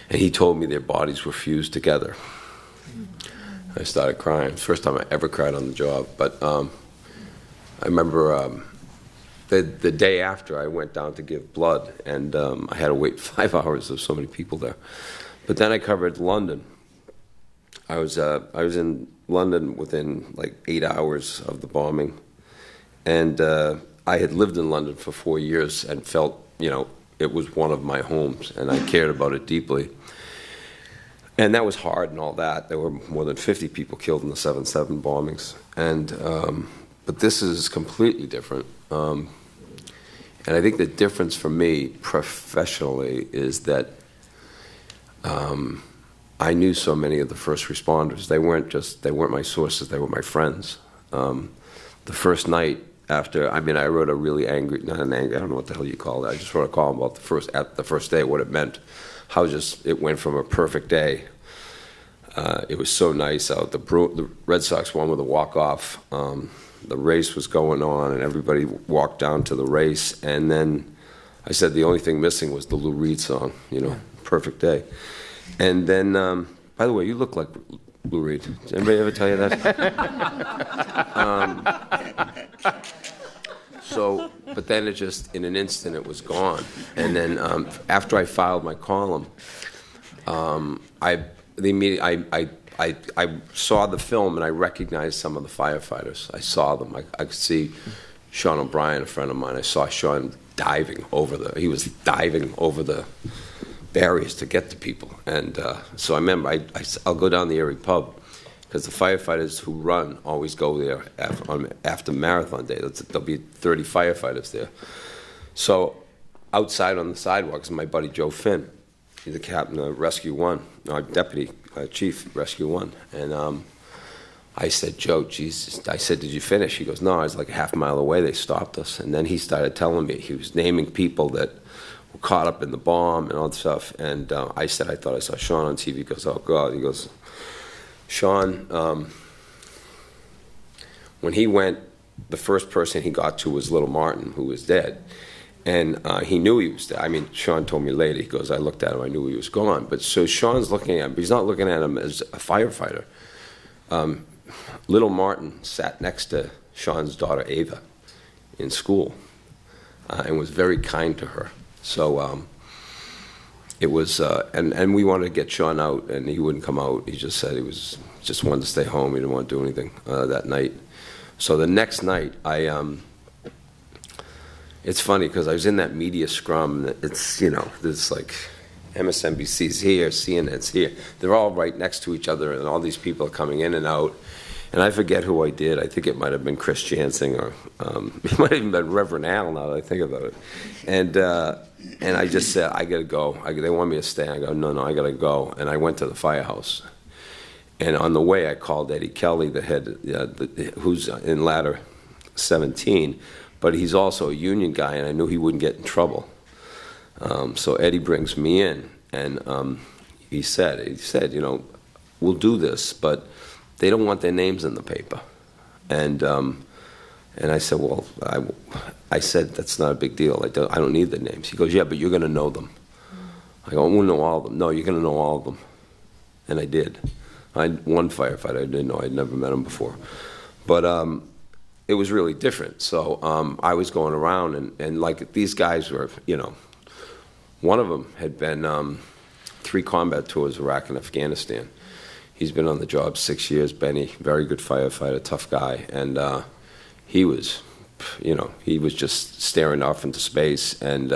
S7: and he told me their bodies were fused together. I started crying. First time I ever cried on the job. But I remember the day after I went down to give blood, and I had to wait 5 hours. There were so many people there. But then I covered London. I was in London within 8 hours of the bombing, and I had lived in London for 4 years and felt it was one of my homes, and I cared about it deeply. And that was hard and all that. There were more than 50 people killed in the 7/7 bombings, and but this is completely different. And I think the difference for me professionally is that I knew so many of the first responders. They weren't my sources, they were my friends. The first night after, I mean, I wrote a really angry, not an angry, I don't know what the hell you call it. I just wrote a column about the first day, what it meant. How just, it went from a perfect day. It was so nice out. The Red Sox won with a walk-off. The race was going on, and everybody walked down to the race. And then I said the only thing missing was the Lou Reed song, you know, Perfect Day. And then, by the way, you look like Lou Reed. Did anybody ever tell you that? But then it just, in an instant, it was gone. And then after I filed my column, I saw the film and I recognized some of the firefighters. I saw them. I could see Sean O'Brien, a friend of mine. I saw Sean he was diving over the barriers to get to people. And so I remember I'll go down the Erie pub because the firefighters who run always go there after marathon day. There'll be 30 firefighters there. So outside on the sidewalks, my buddy Joe Finn, he's a captain of Rescue 1, our deputy chief, Rescue 1. And I said, Joe, Jesus, I said, did you finish? He goes, no, I was like a half mile away. They stopped us. And then he started telling me, he was naming people that were caught up in the bomb and all that stuff. And I said, I thought I saw Sean on TV. He goes, oh, God. He goes, Sean, when he went, the first person he got to was Little Martin, who was dead. And he knew he was dead. I mean, Sean told me later, he goes, I looked at him, I knew he was gone. But so Sean's looking at him, but he's not looking at him as a firefighter. Little Martin sat next to Sean's daughter, Ava, in school and was very kind to her. So it was, and we wanted to get Sean out, and he wouldn't come out. He just said he just wanted to stay home. He didn't want to do anything that night. So the next night, it's funny because I was in that media scrum. It's, you know, there's like MSNBC's here, CNN's here. They're all right next to each other, and all these people are coming in and out. And I forget who I did. I think it might have been Chris Jansing, or it might have even been Reverend Al, now that I think about it. And I just said, I got to go. They want me to stay. I go, no, I got to go. And I went to the firehouse. And on the way, I called Eddie Kelly, the head, who's in ladder 17, but he's also a union guy, and I knew he wouldn't get in trouble. So Eddie brings me in, and he said, you know, we'll do this, but they don't want their names in the paper. And I said, well, I said, that's not a big deal. I don't need the names. He goes, yeah, but you're going to know them. I go, I won't know all of them. No, you're going to know all of them. And I did. I had one firefighter I didn't know. I'd never met him before. But it was really different. So I was going around, and like these guys were, you know, one of them had been 3 combat tours, Iraq and Afghanistan. He's been on the job 6 years, Benny, very good firefighter, tough guy. And he was, you know, he was just staring off into space. And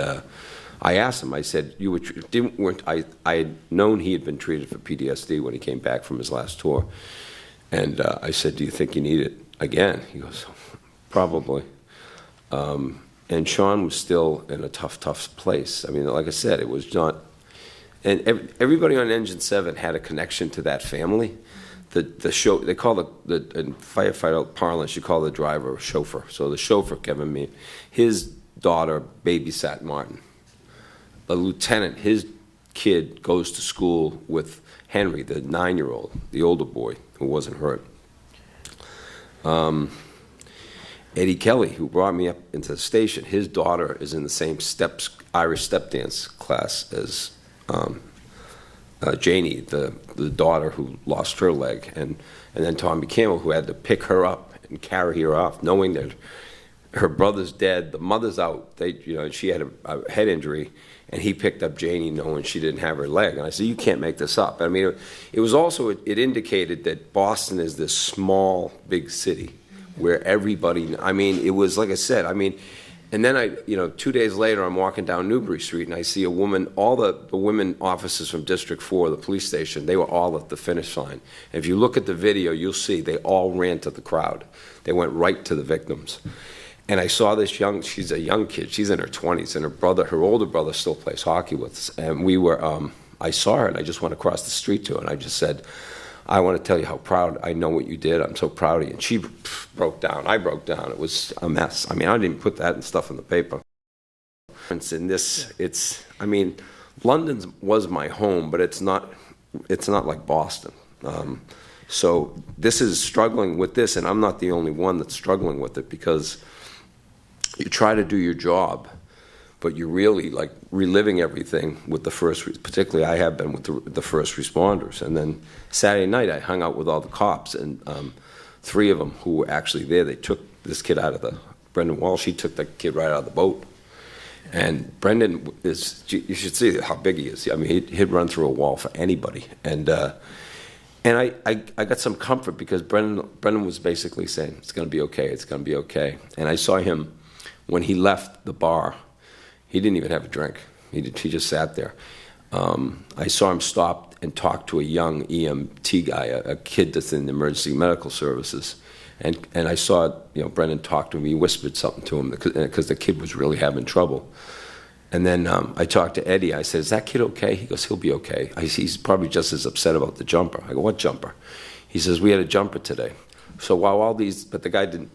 S7: I asked him, I said, I had known he had been treated for PTSD when he came back from his last tour. And I said, do you think you need it again? He goes, probably. And Sean was still in a tough place. I mean, like I said, it was not, and everybody on Engine 7 had a connection to that family. The show, they call in firefighter parlance, you call the driver a chauffeur. So the chauffeur, Kevin Mead, his daughter babysat Martin. A lieutenant, his kid goes to school with Henry, the 9-year-old, the older boy who wasn't hurt. Eddie Kelly, who brought me up into the station, his daughter is in the same Irish step dance class as Janie, the daughter who lost her leg, and then Tommy Campbell, who had to pick her up and carry her off, knowing that her brother's dead, the mother's out. She had a head injury, and he picked up Janie, knowing she didn't have her leg. And I said, you can't make this up. I mean, it was also, it indicated that Boston is this small, big city where everybody, I mean, it was, like I said, I mean, and then 2 days later, I'm walking down Newbury Street, and I see a woman, all the women officers from District 4, the police station, they were all at the finish line. And if you look at the video, you'll see they all ran to the crowd. They went right to the victims. And I saw this she's a young kid, she's in her 20s, and her older brother still plays hockey with us. And I saw her, and I just went across the street to her, and I just said, I want to tell you how proud, I know what you did, I'm so proud of you. And she broke down, I broke down, it was a mess. I mean, I didn't even put that and stuff in the paper. In this, I mean, London was my home, but it's not like Boston. So this is struggling with this, and I'm not the only one that's struggling with it, because you try to do your job, but you're really like reliving everything with the particularly I have been with the first responders. And then Saturday night I hung out with all the cops, and 3 of them who were actually there, they took this kid out of Brendan Walsh, he took the kid right out of the boat. And Brendan you should see how big he is. I mean, he'd run through a wall for anybody. And I got some comfort, because Brendan was basically saying, it's going to be okay, it's going to be okay. And I saw him, when he left the bar, he didn't even have a drink. He just sat there. I saw him stop and talk to a young EMT guy, a kid that's in the emergency medical services. And I saw, Brendan talk to him. He whispered something to him, because the kid was really having trouble. And then I talked to Eddie. I said, is that kid okay? He goes, he'll be okay. He's probably just as upset about the jumper. I go, what jumper? He says, we had a jumper today. So while but the guy didn't,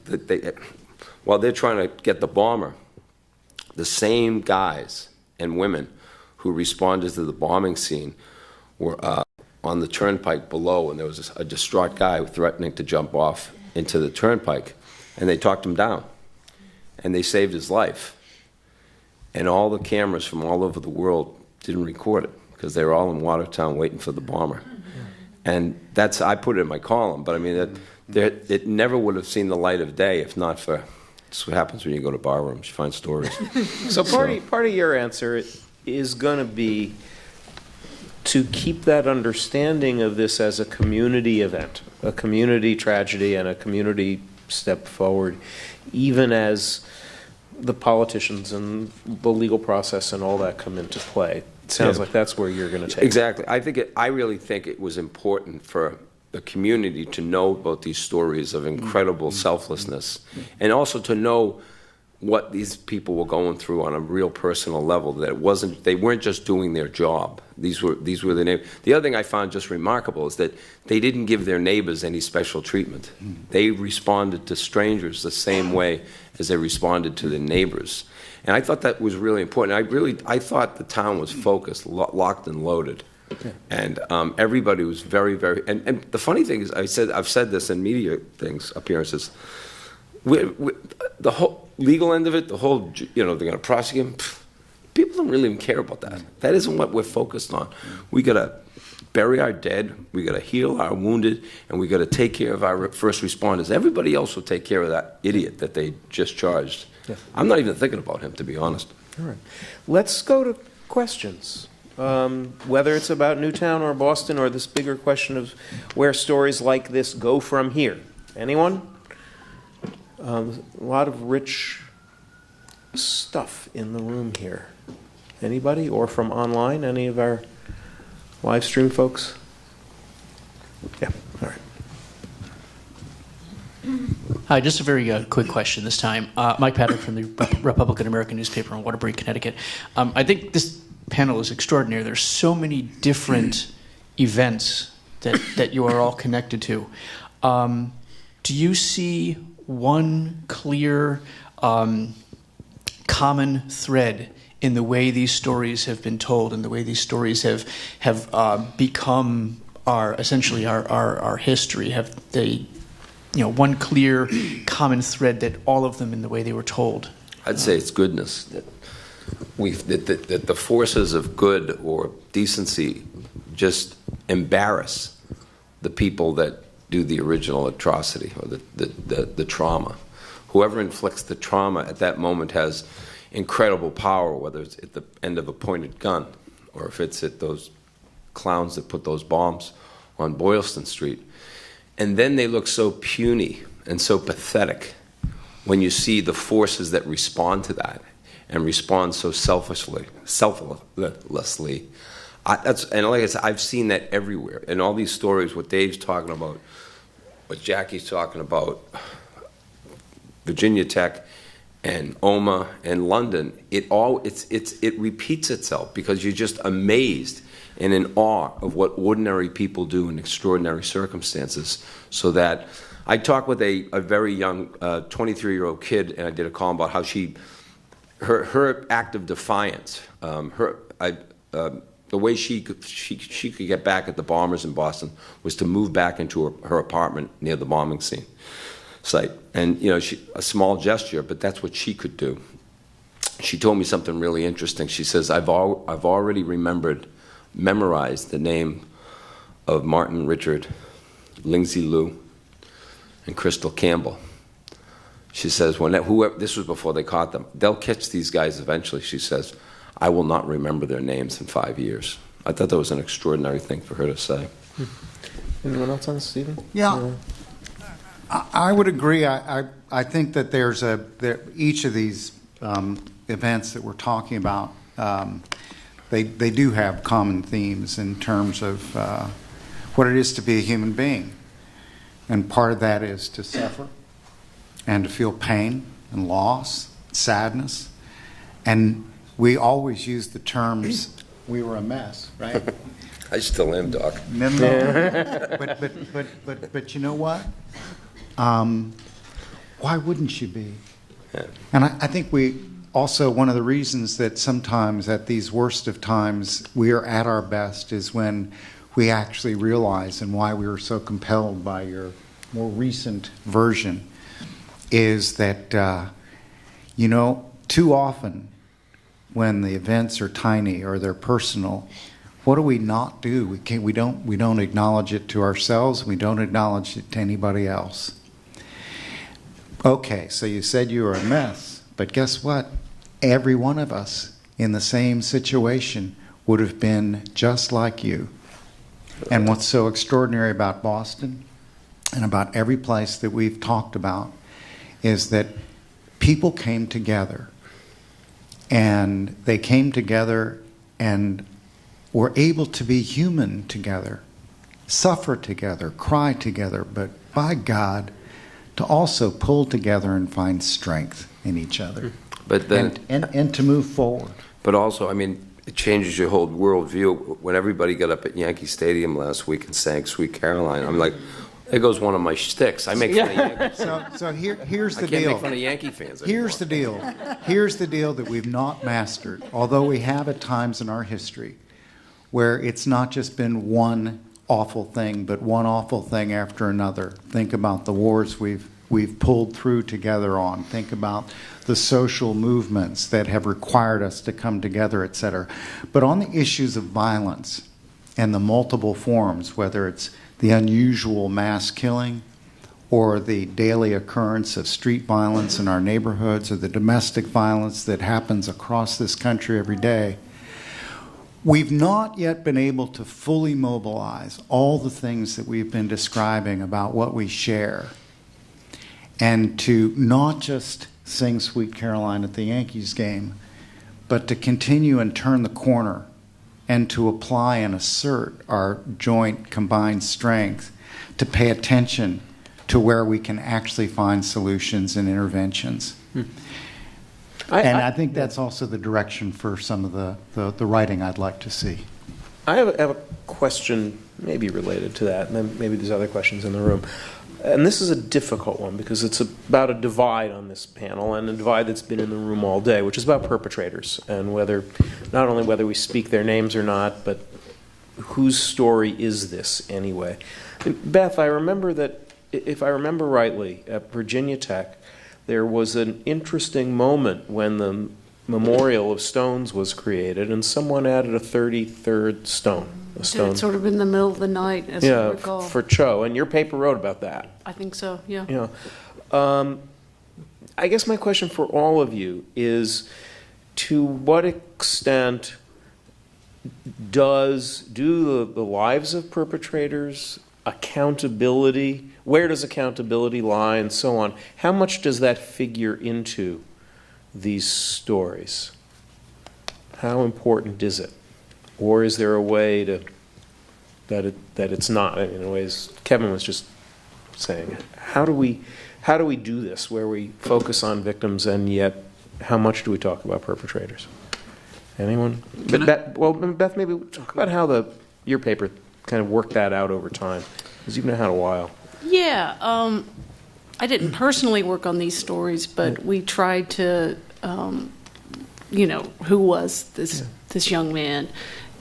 S7: while they're trying to get the bomber, the same guys and women who responded to the bombing scene were on the turnpike below, and there was a distraught guy threatening to jump off into the turnpike, and they talked him down, and they saved his life. And all the cameras from all over the world didn't record it, because they were all in Watertown waiting for the bomber. And I put it in my column, but I mean, it never would have seen the light of day if not for, that's what happens when you go to bar rooms, you find stories.
S1: So part of your answer is going to be to keep that understanding of this as a community event, a community tragedy, and a community step forward, even as the politicians and the legal process and all that come into play. It sounds like that's where you're going to take
S7: Exactly. I really think it was important for the community to know about these stories of incredible selflessness, and also to know what these people were going through on a real personal level, that they weren't just doing their job. These were the neighbors. The other thing I found just remarkable is that they didn't give their neighbors any special treatment. They responded to strangers the same way as they responded to their neighbors. And I thought that was really important. I thought the town was focused, locked and loaded. Okay. And everybody was very, very, and the funny thing is, I've said this in media appearances, the whole legal end of it, the whole, they're going to prosecute him, people don't really even care about that. That isn't what we're focused on. We got to bury our dead, we got to heal our wounded, and we got to take care of our first responders. Everybody else will take care of that idiot that they just charged. Yeah. I'm not even thinking about him, to be honest.
S1: All right. Let's go to questions. Whether it's about Newtown or Boston, or this bigger question of where stories like this go from here. Anyone? A lot of rich stuff in the room here. Anybody? Or from online? Any of our live stream folks? Yeah, all right.
S8: Hi, just a very quick question this time. Mike Patrick from the Republican American newspaper in Waterbury, Connecticut. I think this panel is extraordinary. There's so many different events that you are all connected to. Do you see one clear common thread in the way these stories have been told, and the way these stories have become essentially our history? Have they, one clear common thread that all of them in the way they were told?
S7: I'd say it's goodness. That the forces of good or decency just embarrass the people that do the original atrocity or the trauma. Whoever inflicts the trauma at that moment has incredible power, whether it's at the end of a pointed gun or if it's at those clowns that put those bombs on Boylston Street. And then they look so puny and so pathetic when you see the forces that respond to that and respond so selflessly. And like I said, I've seen that everywhere. In all these stories, what Dave's talking about, what Jackie's talking about, Virginia Tech, and Oma and London, it repeats itself because you're just amazed and in awe of what ordinary people do in extraordinary circumstances. So that I talked with a very young 23-year-old kid, and I did a column about how her act of defiance, the way she could get back at the bombers in Boston was to move back into her apartment near the bombing site. And a small gesture, but that's what she could do. She told me something really interesting. She says, I've already memorized the name of Martin Richard, Lindsay Lou, and Crystal Campbell. She says, this was before they caught them, they'll catch these guys eventually. She says, I will not remember their names in 5 years. I thought that was an extraordinary thing for her to say.
S1: Anyone else on this, Stephen?
S4: Yeah. I would agree. I think that each of these events that we're talking about, they do have common themes in terms of what it is to be a human being. And part of that is to suffer and to feel pain and loss, sadness. And we always use the terms, we were a mess, right?
S7: I still am, Doc.
S4: No. But you know what? Why wouldn't you be? And I think one of the reasons that sometimes at these worst of times we are at our best is when we actually realize, and why we were so compelled by your more recent version, is that, too often when the events are tiny or they're personal, what do we not do? We don't acknowledge it to ourselves. We don't acknowledge it to anybody else. Okay, so you said you were a mess, but guess what? Every one of us in the same situation would have been just like you. And what's so extraordinary about Boston and about every place that we've talked about is that people came together, and they came together and were able to be human together, suffer together, cry together, but by God, to also pull together and find strength in each other.
S7: But then,
S4: and to move forward.
S7: But also, it changes your whole worldview. When everybody got up at Yankee Stadium last week and sang "Sweet Caroline," I'm like, there goes one of my shticks. I make fun of Yankees.
S4: So here's the
S7: I
S4: deal.
S7: can't make fun of Yankee fans anymore.
S4: Here's the deal. Here's the deal that we've not mastered, although we have at times in our history where it's not just been one awful thing, but one awful thing after another. Think about the wars we've pulled through together on. Think about the social movements that have required us to come together, et cetera. But on the issues of violence and the multiple forms, whether it's the unusual mass killing or the daily occurrence of street violence in our neighborhoods or the domestic violence that happens across this country every day, we've not yet been able to fully mobilize all the things that we've been describing about what we share, and to not just sing Sweet Caroline at the Yankees game, but to continue and turn the corner and to apply and assert our joint combined strength to pay attention to where we can actually find solutions and interventions. I think that's also the direction for some of the writing I'd like to see.
S1: I have a question maybe related to that, and then maybe there's other questions in the room. And this is a difficult one because it's about a divide on this panel, and a divide that's been in the room all day, which is about perpetrators and not only whether we speak their names or not, but whose story is this anyway? Beth, I remember that, if I remember rightly, at Virginia Tech, there was an interesting moment when the Memorial of Stones was created, and someone added a 33rd stone.
S3: It's sort of in the middle of the night, as I recall.
S1: For Cho, and your paper wrote about that.
S3: I think so, yeah.
S1: Yeah. I guess my question for all of you is, to what extent do the lives of perpetrators, accountability, where does accountability lie, and so on, how much does that figure into these stories? How important is it? Or is there a way that it's not? In a way, as Kevin was just saying, how do how do we do this, where we focus on victims and yet how much do we talk about perpetrators? Anyone?
S6: Can I-
S1: Beth, maybe talk about how your paper kind of worked that out over time, because you've been had a while.
S3: Yeah, I didn't personally work on these stories, but we tried to, who was this young man?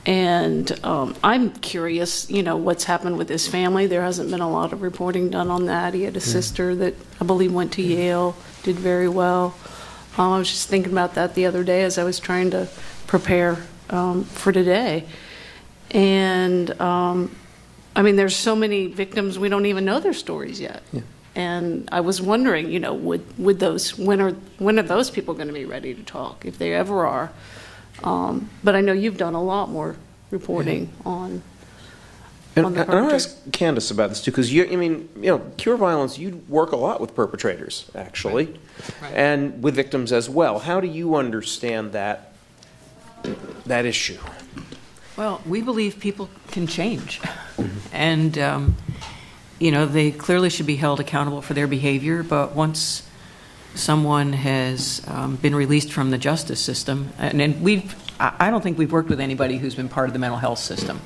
S3: And I'm curious, what's happened with his family. There hasn't been a lot of reporting done on that. He had a sister that I believe went to Yale, did very well. I was just thinking about that the other day as I was trying to prepare for today. And there's so many victims we don't even know their stories yet. Yeah. And I was wondering, would those when are those people going to be ready to talk, if they ever are? But I know you've done a lot more reporting on the
S1: And I want to
S3: perpetrator.
S1: ask Candace about this too, because Cure Violence, you work a lot with perpetrators, actually,
S5: Right.
S1: and with victims as well. How do you understand that issue?
S5: Well, we believe people can change. And, they clearly should be held accountable for their behavior, but once someone has been released from the justice system, and I don't think we've worked with anybody who's been part of the mental health system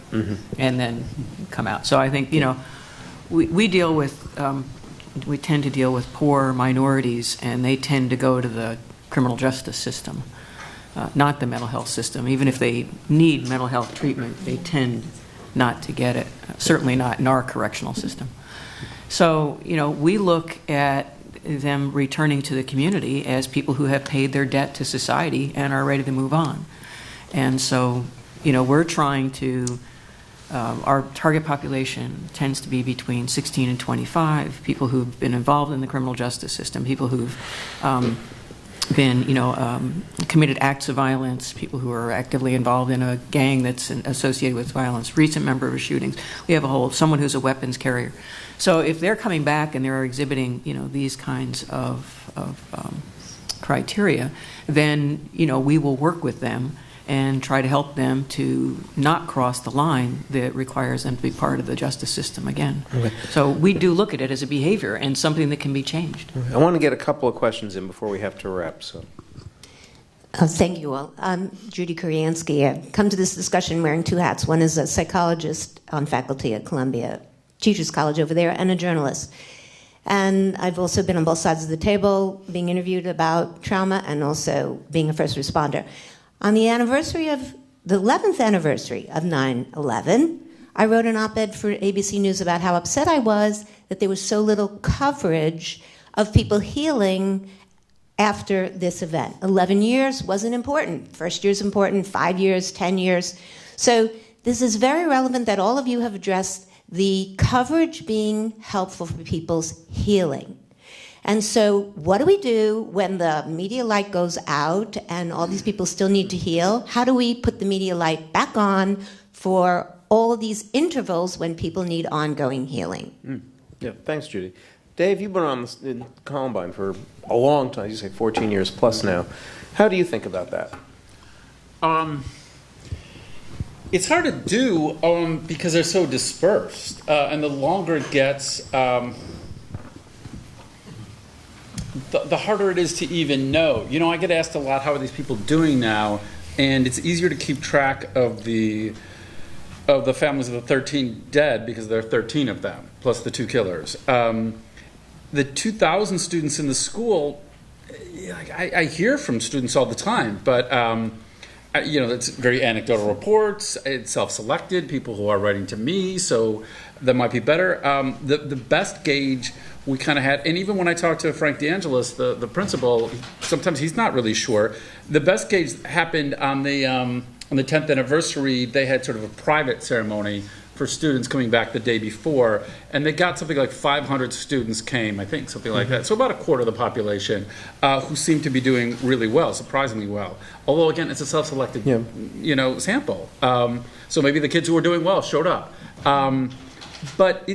S5: and then come out. So I think, we deal with, we tend to deal with poor minorities, and they tend to go to the criminal justice system. Not the mental health system. Even if they need mental health treatment, they tend not to get it, certainly not in our correctional system. So, we look at them returning to the community as people who have paid their debt to society and are ready to move on. And so, we're trying to, our target population tends to be between 16 and 25, people who've been involved in the criminal justice system, people who've been, committed acts of violence, people who are actively involved in a gang that's associated with violence, recent member of shootings. We have someone who's a weapons carrier. So if they're coming back and they're exhibiting, these kinds of criteria, then, we will work with them and try to help them to not cross the line that requires them to be part of the justice system again. Okay. So we do look at it as a behavior and something that can be changed.
S1: I want to get a couple of questions in before we have to wrap. So,
S9: thank you all. I'm Judy Kuriansky. I've come to this discussion wearing two hats. One is a psychologist on faculty at Columbia Teachers College over there, and a journalist. And I've also been on both sides of the table, being interviewed about trauma and also being a first responder. On the anniversary of the 11th anniversary of 9/11, I wrote an op-ed for ABC News about how upset I was that there was so little coverage of people healing after this event. 11 years wasn't important. First year's important, 5 years, 10 years. So this is very relevant that all of you have addressed the coverage being helpful for people's healing. And so what do we do when the media light goes out and all these people still need to heal? How do we put the media light back on for all of these intervals when people need ongoing healing?
S1: Yeah, thanks, Judy. Dave, you've been on in Columbine for a long time. You say 14 years plus now. How do you think about that?
S6: It's hard to do because they're so dispersed, and the longer it gets, the harder it is to even know. I get asked a lot, how are these people doing now? And it's easier to keep track of the families of the 13 dead because there are 13 of them, plus the 2 killers. The 2,000 students in the school, I hear from students all the time, but it's very anecdotal reports. It's self-selected, people who are writing to me, so that might be better. The best gauge we kind of had, and even when I talked to Frank DeAngelis, the principal, sometimes he's not really sure. The best gauge happened on the 10th anniversary. They had sort of a private ceremony for students coming back the day before, and they got something like 500 students came, I think, something like that. So about a quarter of the population who seemed to be doing really well, surprisingly well. Although, again, it's a self-selected, sample. So maybe the kids who were doing well showed up. But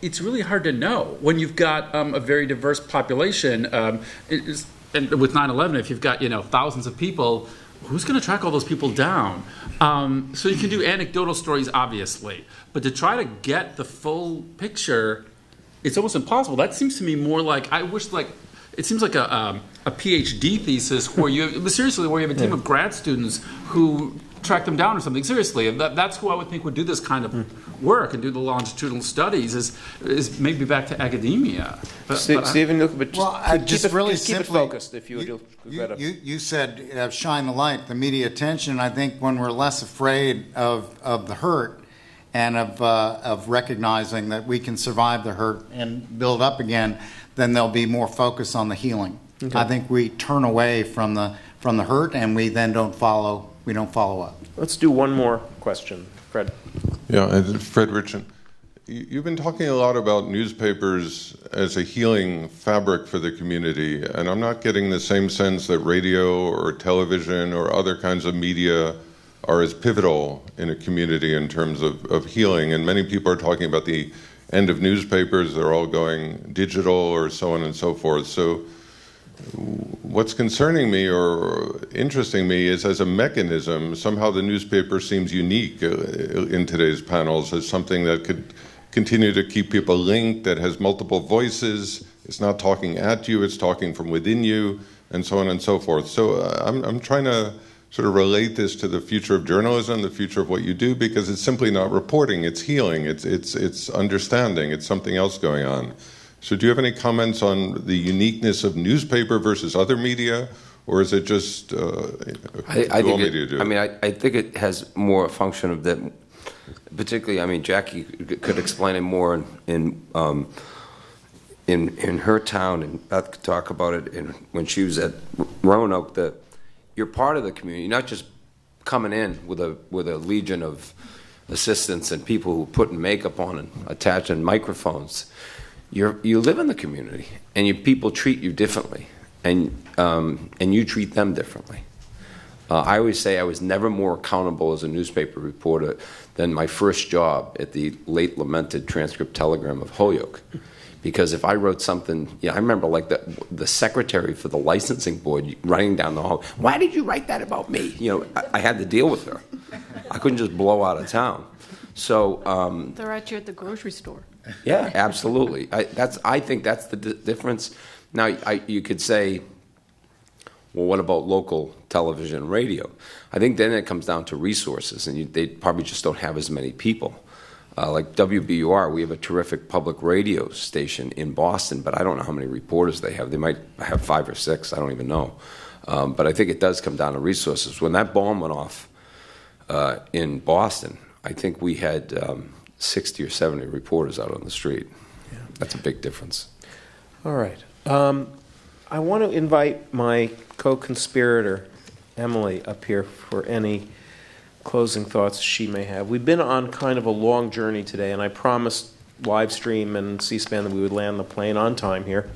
S6: it's really hard to know when you've got a very diverse population. And with 9/11, if you've got thousands of people, who's going to track all those people down? So you can do anecdotal stories, obviously, but to try to get the full picture it's almost impossible. That seems to me more like, I wish, like, it seems like a PhD thesis where you have a team of grad students who track them down or something. Seriously, and that's who I would think would do this kind of work and do the longitudinal studies is maybe back to academia.
S1: Stephen,
S4: just
S1: keep it focused. If you
S4: you said shine the light, the media attention. I think when we're less afraid of the hurt and of recognizing that we can survive the hurt and build up again, then there'll be more focus on the healing. Okay. I think we turn away from the hurt and we then don't follow up.
S1: Let's do one more question. Fred.
S10: Yeah, Fred Richin. You've been talking a lot about newspapers as a healing fabric for the community, and I'm not getting the same sense that radio or television or other kinds of media are as pivotal in a community in terms of healing. And many people are talking about the end of newspapers. They're all going digital or so on and so forth. So what's concerning me or interesting me is, as a mechanism, somehow the newspaper seems unique in today's panels as something that could continue to keep people linked, that has multiple voices. It's not talking at you, it's talking from within you, and so on and so forth. So I'm trying to sort of relate this to the future of journalism, the future of what you do, because it's simply not reporting, it's healing, it's understanding, it's something else going on. So do you have any comments on the uniqueness of newspaper versus other media, or is it just
S7: I think it has more a function of that, particularly, Jackie could explain it more in her town, and Beth could talk about it when she was at Roanoke, that you're part of the community, not just coming in with a legion of assistants and people who put makeup on and attaching microphones. You live in the community, and people treat you differently, and you treat them differently. I always say I was never more accountable as a newspaper reporter than my first job at the late lamented Transcript Telegram of Holyoke. Because if I wrote something, I remember like the secretary for the licensing board running down the hall, "Why did you write that about me?" I had to deal with her. I couldn't just blow out of town. So
S3: they're at you at the grocery store.
S7: Yeah, absolutely. I think that's the difference. Now, you could say, well, what about local television and radio? I think then it comes down to resources, and they probably just don't have as many people. Like WBUR, we have a terrific public radio station in Boston, but I don't know how many reporters they have. They might have 5 or 6, I don't even know. But I think it does come down to resources. When that bomb went off in Boston, I think we had 60 or 70 reporters out on the street. Yeah. That's a big difference.
S1: All right. I want to invite my co-conspirator, Emily, up here for any closing thoughts she may have. We've been on kind of a long journey today, and I promised Livestream and C-SPAN that we would land the plane on time here.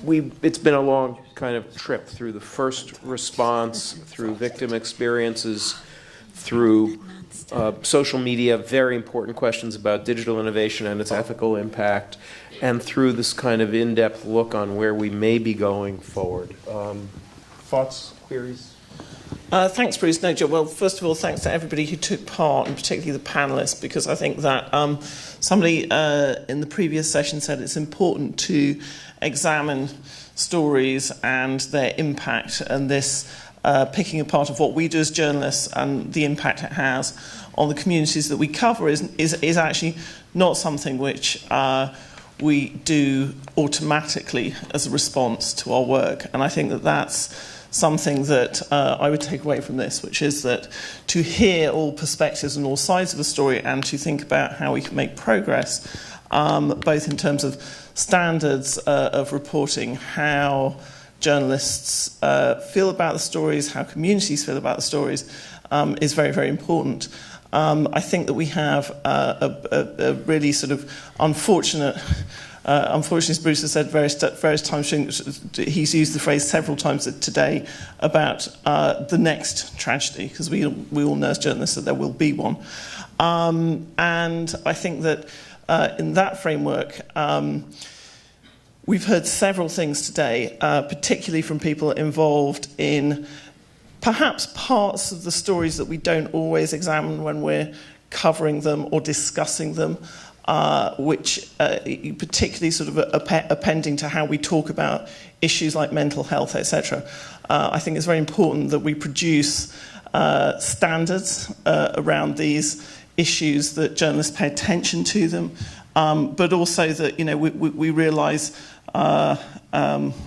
S1: It's been a long kind of trip through the first response, through victim experiences, through social media, very important questions about digital innovation and its ethical impact, and through this kind of in-depth look on where we may be going forward. Thoughts, queries?
S11: Thanks, Bruce. No, Joe. Well, first of all, thanks to everybody who took part, and particularly the panellists, because I think that somebody in the previous session said it's important to examine stories and their impact, and this picking apart of what we do as journalists and the impact it has on the communities that we cover is actually not something which we do automatically as a response to our work. And I think that that's something that I would take away from this, which is that to hear all perspectives and all sides of a story and to think about how we can make progress, both in terms of standards of reporting, how journalists feel about the stories, how communities feel about the stories, is very, very important. I think that we have a really sort of unfortunately, as Bruce has said various times, he's used the phrase several times today about the next tragedy, because we all know as journalists that there will be one. And I think that in that framework, we've heard several things today, particularly from people involved in perhaps parts of the stories that we don't always examine when we're covering them or discussing them. which particularly sort of appending to how we talk about issues like mental health, etc. I think it's very important that we produce standards around these issues, that journalists pay attention to them, but also that we realise. I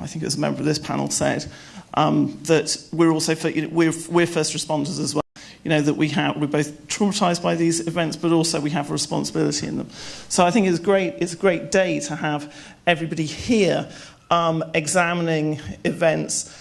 S11: think it was a member of this panel said that we're also we're first responders as well. That we're both traumatised by these events, but also we have a responsibility in them. So I think it's great. It's a great day to have everybody here examining events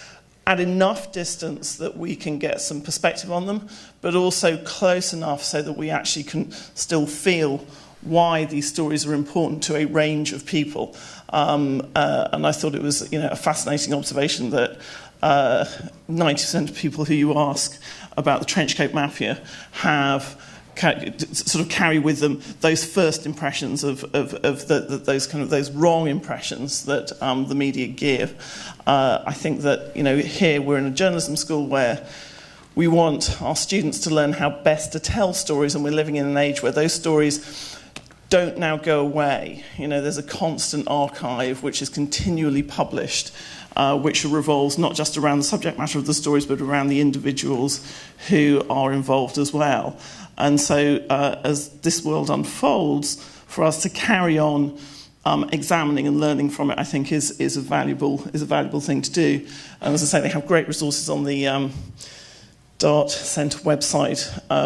S11: at enough distance that we can get some perspective on them, but also close enough so that we actually can still feel why these stories are important to a range of people. And I thought it was a fascinating observation that 90% of people who you ask about the Trenchcoat Mafia sort of carry with them those first impressions of those wrong impressions that the media give. I think that here we're in a journalism school where we want our students to learn how best to tell stories, and we're living in an age where those stories don't now go away. There's a constant archive which is continually published, which revolves not just around the subject matter of the stories, but around the individuals who are involved as well. And so as this world unfolds, for us to carry on examining and learning from it, I think is a valuable thing to do. And as I say, they have great resources on the DART Centre website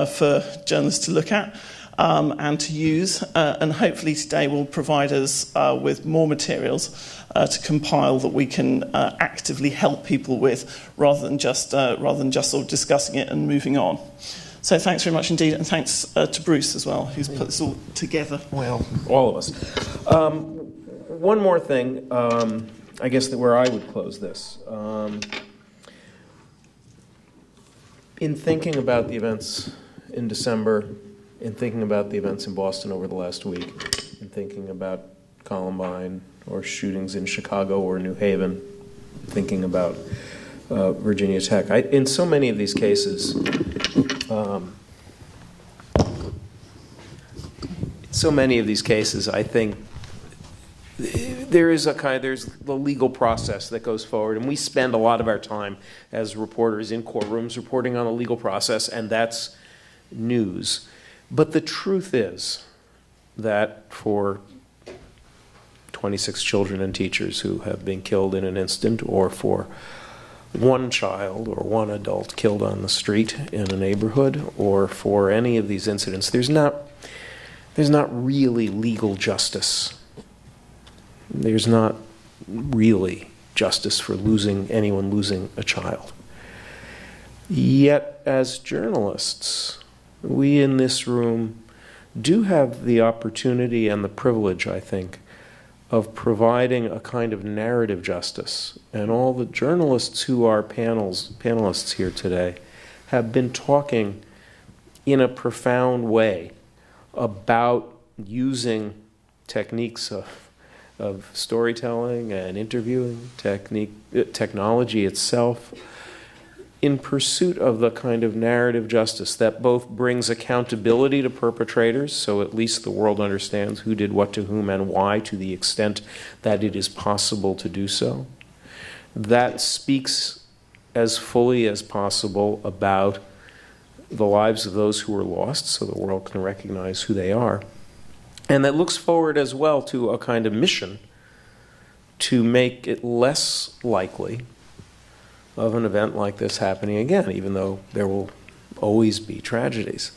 S11: for journalists to look at. And to use, and hopefully today will provide us with more materials to compile that we can actively help people with, rather than just sort of discussing it and moving on. So thanks very much indeed, and thanks to Bruce as well, who's put this all together.
S1: Well, all of us. One more thing, I guess where I would close this. In thinking about the events in December, in thinking about the events in Boston over the last week, in thinking about Columbine or shootings in Chicago or New Haven, thinking about Virginia Tech, in so many of these cases, I think there's the legal process that goes forward, and we spend a lot of our time as reporters in courtrooms reporting on the legal process, and that's news. But the truth is that for 26 children and teachers who have been killed in an instant, or for one child or one adult killed on the street in a neighborhood, or for any of these incidents, there's not really legal justice. There's not really justice for anyone losing a child. Yet, as journalists, we in this room do have the opportunity and the privilege, I think, of providing a kind of narrative justice. And all the journalists who are panelists here today have been talking in a profound way about using techniques of storytelling and interviewing, technology itself, in pursuit of the kind of narrative justice that both brings accountability to perpetrators, so at least the world understands who did what to whom and why, to the extent that it is possible to do so. That speaks as fully as possible about the lives of those who were lost, so the world can recognize who they are. And that looks forward as well to a kind of mission to make it less likely of an event like this happening again, even though there will always be tragedies.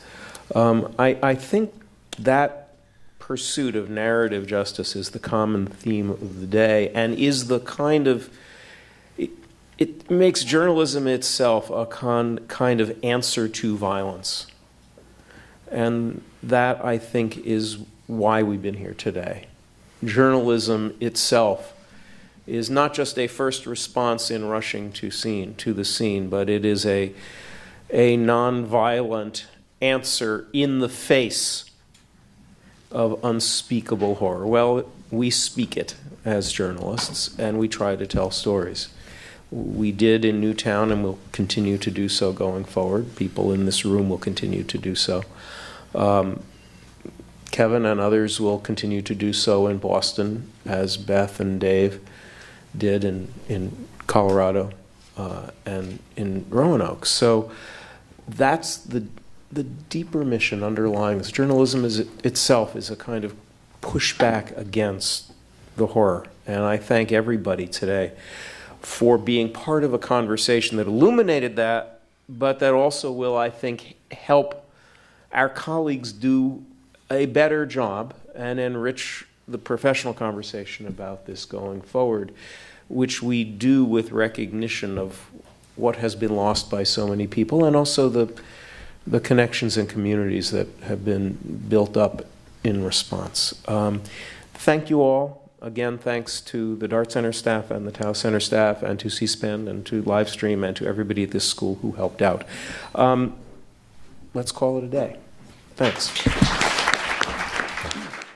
S1: I think that pursuit of narrative justice is the common theme of the day, and is the kind of, it makes journalism itself a kind of answer to violence. And that, I think, is why we've been here today. Journalism itself is not just a first response in rushing to the scene, but it is a nonviolent answer in the face of unspeakable horror. Well, we speak it as journalists, and we try to tell stories. We did in Newtown, and will continue to do so going forward. People in this room will continue to do so. Kevin and others will continue to do so in Boston, as Beth and Dave did in Colorado and in Roanoke. So that's the deeper mission underlying this. Journalism itself is a kind of pushback against the horror. And I thank everybody today for being part of a conversation that illuminated that, but that also will, I think, help our colleagues do a better job and enrich the professional conversation about this going forward, which we do with recognition of what has been lost by so many people, and also the connections and communities that have been built up in response. Thank you all. Again, thanks to the Dart Center staff and the Tau Center staff and to C-SPAN and to Livestream and to everybody at this school who helped out. Let's call it a day. Thanks.